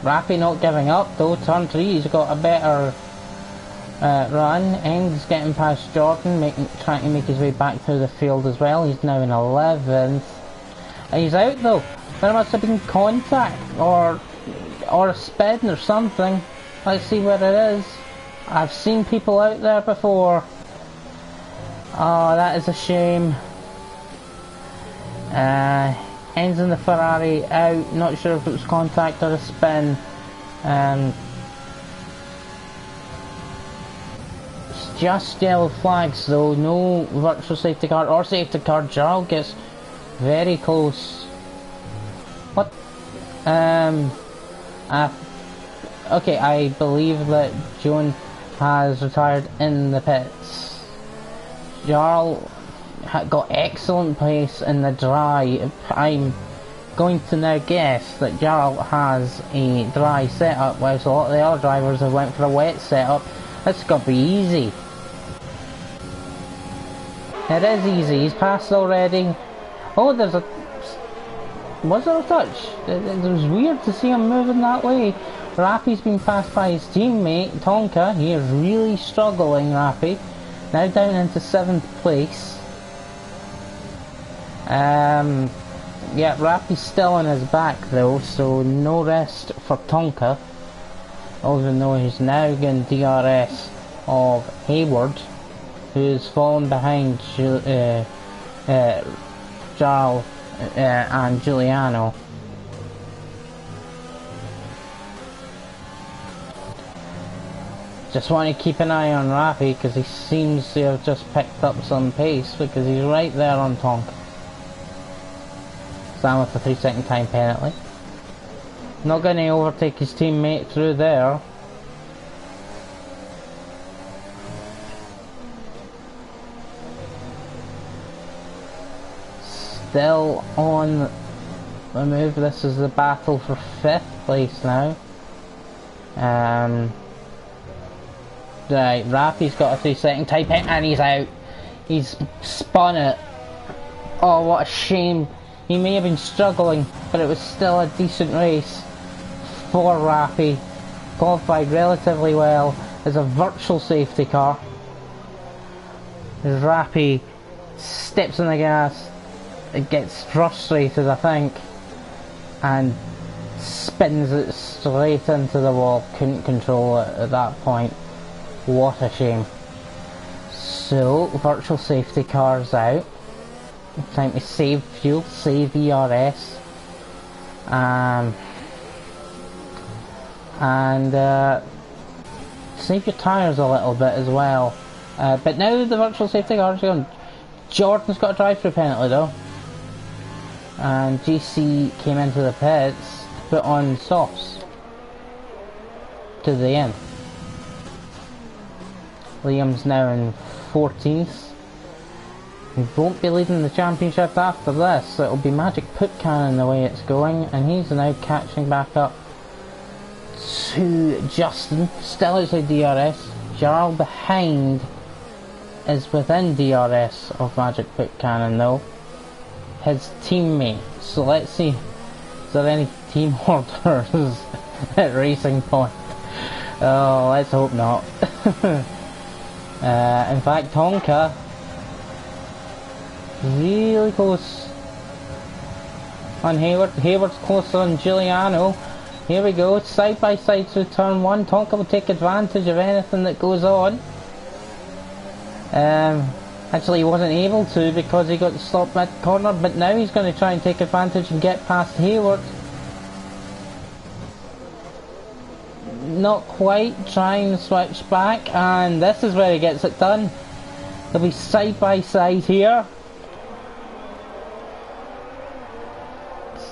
Raffi not giving up though. Turn 3, he's got a better run. Ends getting past Jordan, trying to make his way back through the field as well. He's now in 11th. He's out though. There must have been contact or a spin or something. Let's see what it is. I've seen people out there before. Oh, that is a shame. Ends in the Ferrari out. Not sure if it was contact or a spin. It's just yellow flags though. No virtual safety car or safety car. Jarl gets very close. What? Okay, I believe that Joan has retired in the pits. Jarl got excellent pace in the dry. I'm going to now guess that Jarl has a dry setup, whilst a lot of the other drivers have went for a wet setup. This got to be easy. It is easy. He's passed already. Oh, was there a touch? It was weird to see him moving that way. Raffi's been passed by his teammate Tonka. He is really struggling, Raffi. Now down into 7th place. Yeah, Raffi's still on his back though, so no rest for Tonka. Even though he's now getting DRS of Hayward, who's fallen behind Jarl and Giuliano. Just want to keep an eye on Raffi because he seems to have just picked up some pace because he's right there on Tonka. Sam with a 3-second time penalty. Not going to overtake his teammate through there. Still on the move. This is the battle for 5th place now. Right, Raffi's got a 3-second time penalty and he's out. He's spun it. Oh, what a shame. He may have been struggling, but it was still a decent race for Raffi. Qualified relatively well as a virtual safety car. As Raffi steps on the gas, it gets frustrated I think, and spins it straight into the wall. Couldn't control it at that point. What a shame. So, virtual safety car's out. Time to save fuel, save ERS, and save your tyres a little bit as well. But now the virtual safety car's gone. Jordan's got a drive-through penalty though, and GC came into the pits to put on softs to the end. Liam's now in 14th. He won't be leading the championship after this. It'll be Magic Put Cannon the way it's going, and he's now catching back up to Justin, still outside DRS. Jarl behind is within DRS of Magic Put Cannon though, his teammate. So let's see Is there any team orders at Racing Point? Oh, let's hope not. In fact, Tonka really close on Hayward. Hayward's closer on Giuliano. Here we go, side by side through turn 1. Tonka will take advantage of anything that goes on. Actually he wasn't able to because he got stopped mid-corner, but now he's going to try and take advantage and get past Hayward. Not quite, trying to switch back, and this is where he gets it done. They'll be side by side here.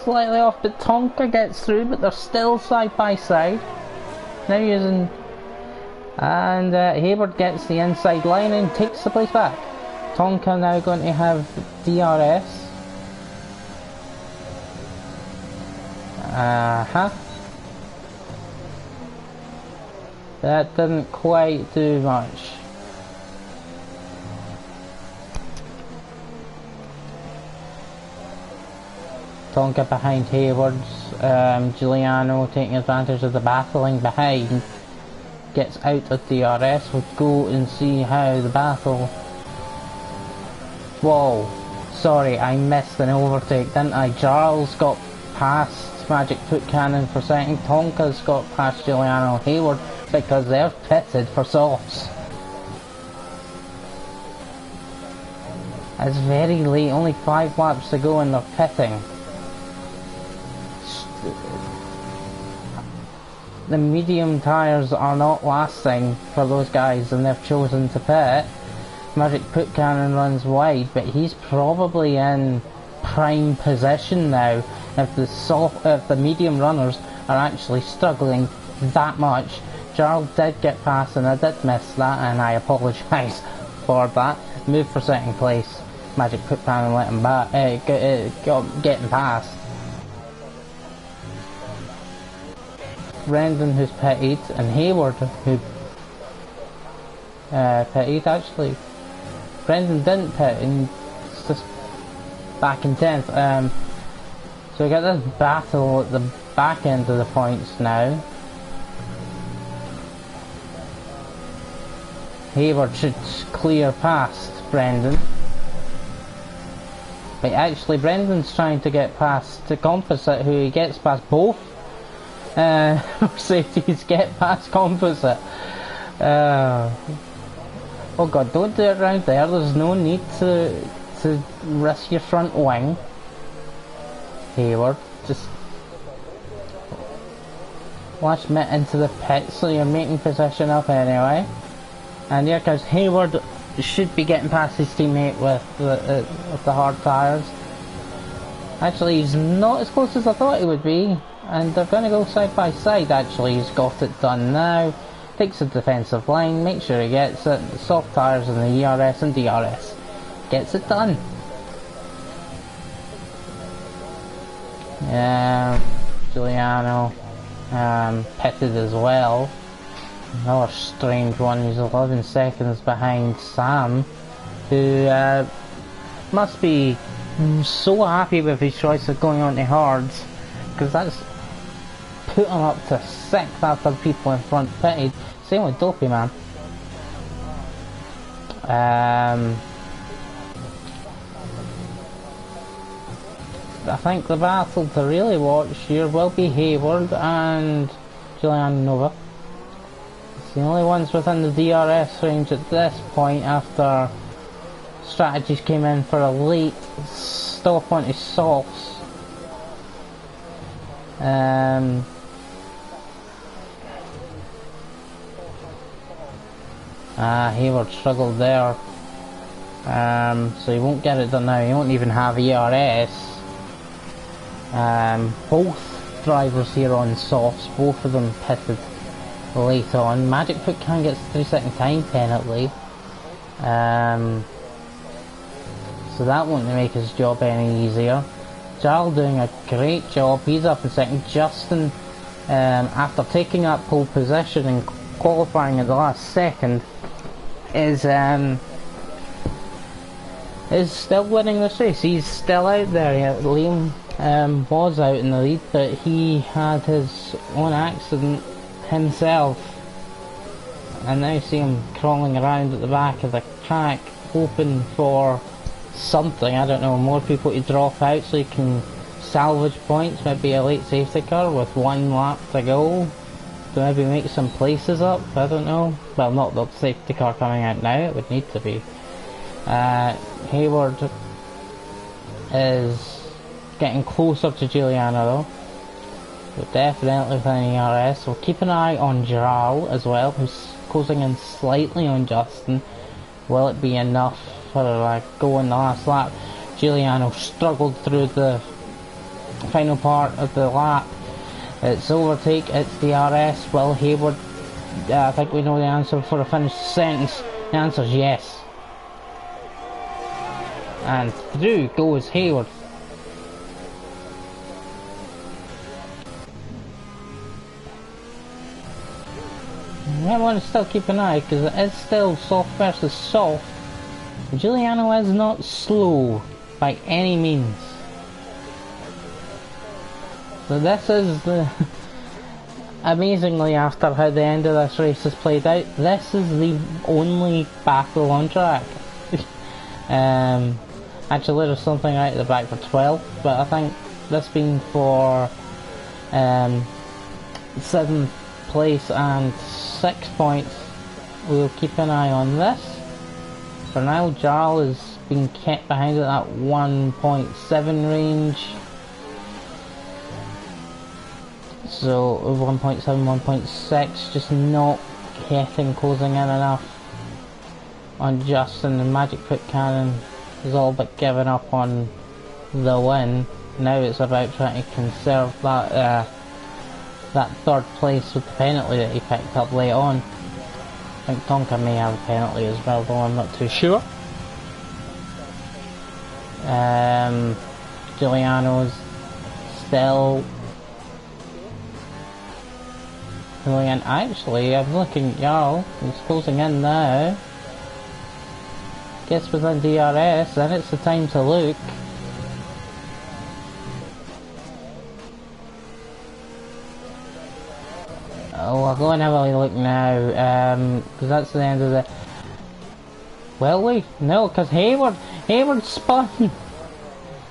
Slightly off, but Tonka gets through, but they're still side by side. Now using... And Hayward gets the inside line and takes the place back. Tonka now going to have DRS. That didn't quite do much. Tonka behind Hayward's, Giuliano taking advantage of the battling behind. Gets out of DRS. We'll go and see how the battle... Whoa, sorry, I missed an overtake, didn't I? Charles got past Magic Foot Cannon for second. Tonka's got past Giuliano Hayward because they're pitted for softs. It's very late, only 5 laps to go and they're pitting. The medium tyres are not lasting for those guys and they've chosen to pit. Magic Foot Cannon runs wide, but he's probably in prime position now if the medium runners are actually struggling that much. Charles did get past and I did miss that and I apologise for that. Moved for second place. Magic Foot Cannon let him back, getting past. Brendan who's pitted and Hayward who pitted actually. Brendan didn't pit and it's just back in 10th. So we got this battle at the back end of the points now. Hayward should clear past Brendan. But actually Brendan's trying to get past the Composite who he gets past both. Mercedes get past Composite. Oh god, don't do it around there, there's no need to risk your front wing. Hayward, just last minute into the pit so you're making position up anyway. And here comes Hayward, should be getting past his teammate with the hard tyres. Actually he's not as close as I thought he would be. And they're going to go side by side. Actually he's got it done now. Takes the defensive line, makes sure he gets it. The soft tyres and the ERS and DRS. Gets it done. Giuliano pitted as well. Another strange one. He's 11 seconds behind Sam, who must be so happy with his choice of going on to hards, because that's put him up to 6th after people in front pitted. Same with Dopey Man. I think the battle to really watch here will be Hayward and Giuliano Nova. It's the only ones within the DRS range at this point after strategies came in for a late stop onto softs. Hayward struggled there, so he won't get it done now. He won't even have ERS. Both drivers here on softs, both of them pitted late on. Magic Foot Can gets 3-second time penalty, so that won't make his job any easier. Jarl doing a great job, he's up in second. Justin, after taking up pole position and qualifying at the last second, is still winning this race. He's still out there. Liam was out in the lead, but he had his own accident himself. And now you see him crawling around at the back of the track, hoping for something, I don't know, more people to drop out so he can salvage points, maybe a late safety car with 1 lap to go. To maybe make some places up, I don't know. Well, not the safety car coming out now, it would need to be. Hayward is getting closer to Giuliano though. We're definitely playing RS, so keep an eye on Jarl as well, who's closing in slightly on Justin. Will it be enough for a go in the last lap? Giuliano struggled through the final part of the lap. It's overtake, it's the RS. Will Hayward, I think we know the answer for a finished sentence. The answer is yes. And through goes Hayward. I want to still keep an eye because it is still soft versus soft. Giuliano is not slow by any means. So this is the... Amazingly, after how the end of this race has played out, this is the only battle on track. Actually there's something right at the back for 12, but I think this being for 7th place and 6 points, we'll keep an eye on this. For now, Jarl is being kept behind at that 1.7 range. So 1.7, 1.6, just not getting closing in enough on Justin. The Magic Foot Cannon is all but given up on the win. Now it's about trying to conserve that that 3rd place with the penalty that he picked up late on. I think Tonka may have a penalty as well, though I'm not too sure. Giuliano's still going in. Actually, I'm looking at Jarl, he's closing in now. Gets within DRS, then it's the time to look. Oh, I'll go and have a look now, because that's the end of the... Will we? No, because Hayward spun.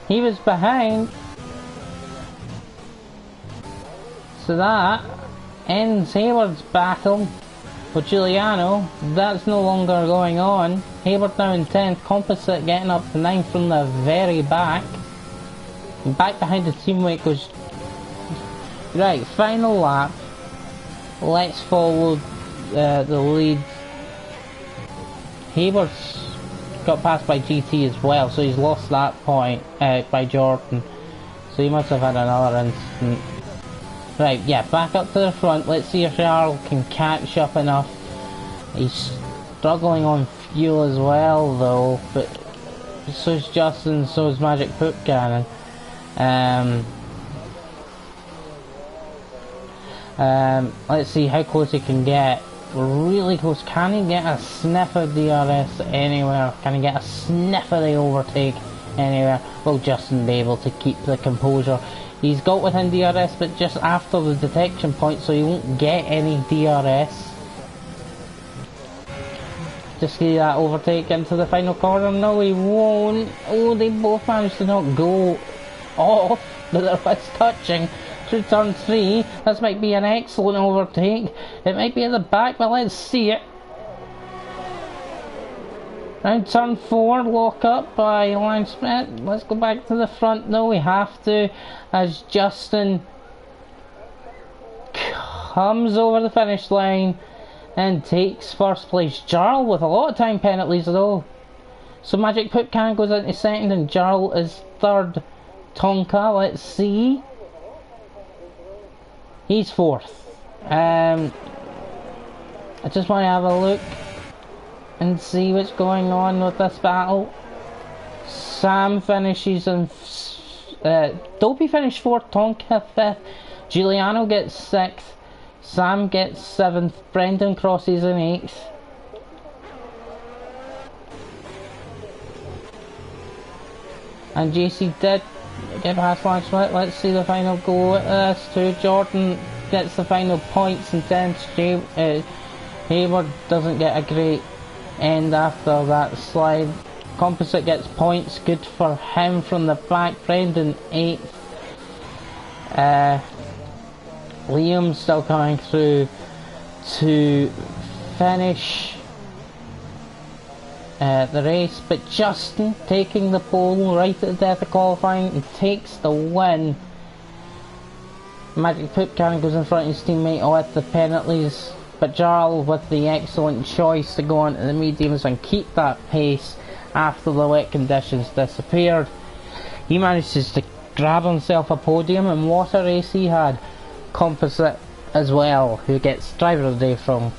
He was behind. So that ends Hayward's battle with Giuliano. That's no longer going on. Hayward now in 10th, Composite getting up to 9th from the very back. And back behind the teammate goes... Right, final lap. Let's follow the lead. Hayward's got passed by GT as well, so he's lost that point by Jordan. So he must have had another incident. Right, yeah, back up to the front. Let's see if Jarl can catch up enough. He's struggling on fuel as well, though, but so is Justin, so is Magic Foot Cannon. Let's see how close he can get. We're really close. Can he get a sniff of DRS anywhere? Can he get a sniff of the overtake anywhere? Will Justin be able to keep the composure? He's got within DRS, but just after the detection point, so he won't get any DRS. Just see that overtake into the final corner. No, he won't. Oh, they both managed to not go off, but they're just touching. Through turn 3, this might be an excellent overtake. It might be at the back, but let's see it. Round turn 4, lock up by Line Smith. Let's go back to the front. No, we have to, as Justin comes over the finish line and takes first place. Jarl with a lot of time penalties though. So Magic Foot Cannon goes into 2nd and Jarl is 3rd. Tonka, let's see. He's 4th. I just want to have a look and see what's going on with this battle. Sam finishes in... Dopey finished 4th, Tonka 5th. Giuliano gets 6th. Sam gets 7th. Brendan crosses in 8th. And JC did get past Lance Schmidt. Let's see the final go at this too. Jordan gets the final points and then Hayward doesn't get a great end after that slide. Composite gets points, good for him from the back. Brendan 8th. Liam's still coming through to finish the race, but Justin taking the pole right at the death of qualifying and takes the win. Magic Poop Cannon goes in front of his teammate with the penalties, but Jarl with the excellent choice to go on to the mediums and keep that pace after the wet conditions disappeared. He manages to grab himself a podium, and what a race he had. Composite as well, who gets driver of the day from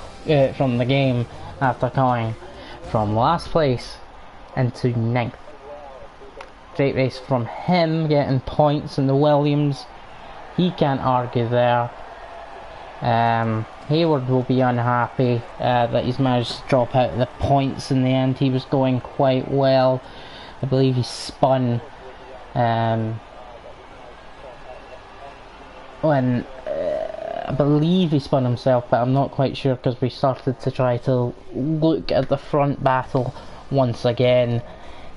the game after coming from last place into 9th. Great race from him, getting points in the Williams. He can't argue there. Hayward will be unhappy that he's managed to drop out the points in the end. He was going quite well. I believe he spun when I believe he spun himself, but I'm not quite sure because we started to try to look at the front battle once again.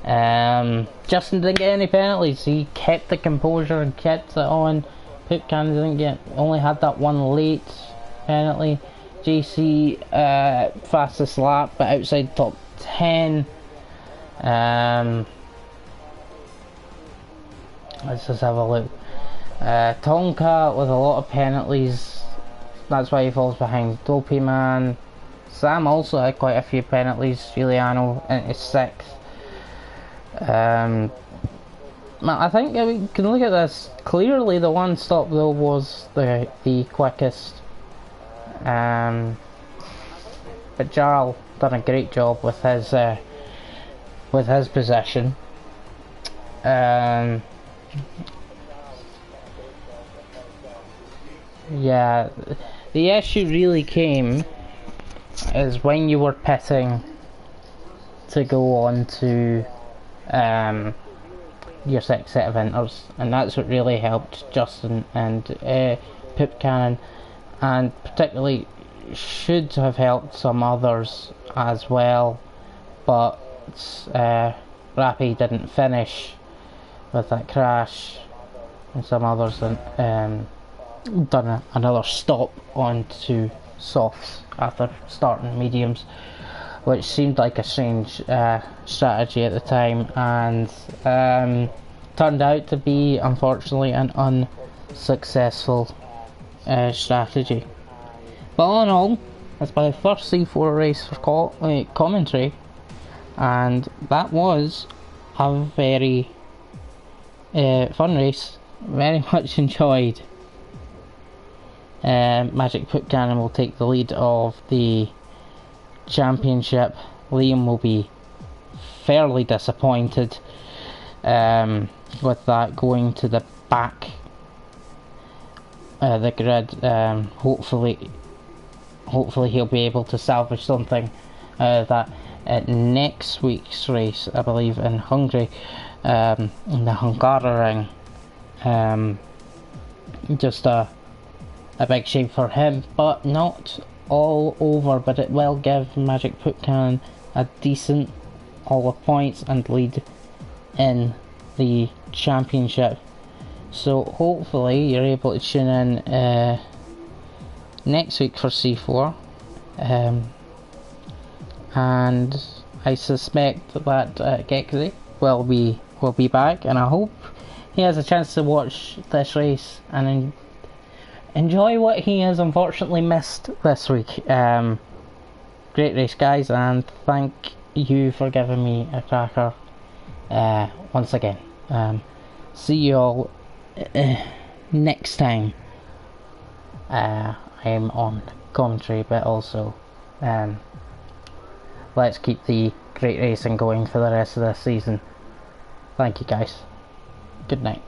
Justin didn't get any penalties. He kept the composure and kept it on. Poop Cannon didn't get, only had that one late penalty. JC fastest lap, but outside top 10. Let's just have a look. Tonka with a lot of penalties, that's why he falls behind Dopey Man. Sam also had quite a few penalties. Giuliano into 6th. I think we can look at this. Clearly the one stop though was the quickest. But Jarl done a great job with his position. Yeah, the issue really came is when you were pitting to go on to your 6th set of inters, and that's what really helped Justin and Poop Cannon, and particularly should have helped some others as well, but Rappy didn't finish with that crash, and some others done another stop onto softs after starting mediums, which seemed like a strange strategy at the time, and turned out to be unfortunately an unsuccessful strategy. But all in all, that's my first C4 race for commentary, and that was a very fun race, very much enjoyed. Magic Poop Cannon will take the lead of the championship. Liam will be fairly disappointed with that going to the back the grid. Hopefully he'll be able to salvage something out of that at next week's race, I believe in Hungary, in the Hungaroring. Just a big shame for him, but not all over. But it will give Magic Poop Cannon a decent haul of points and lead in the championship. So hopefully you're able to tune in next week for C4, and I suspect that Gexy will be back, and I hope he has a chance to watch this race and enjoy what he has unfortunately missed this week. Great race, guys, and thank you for giving me a cracker once again. See you all next time. I'm on commentary, but also let's keep the great racing going for the rest of this season. Thank you, guys. Good night.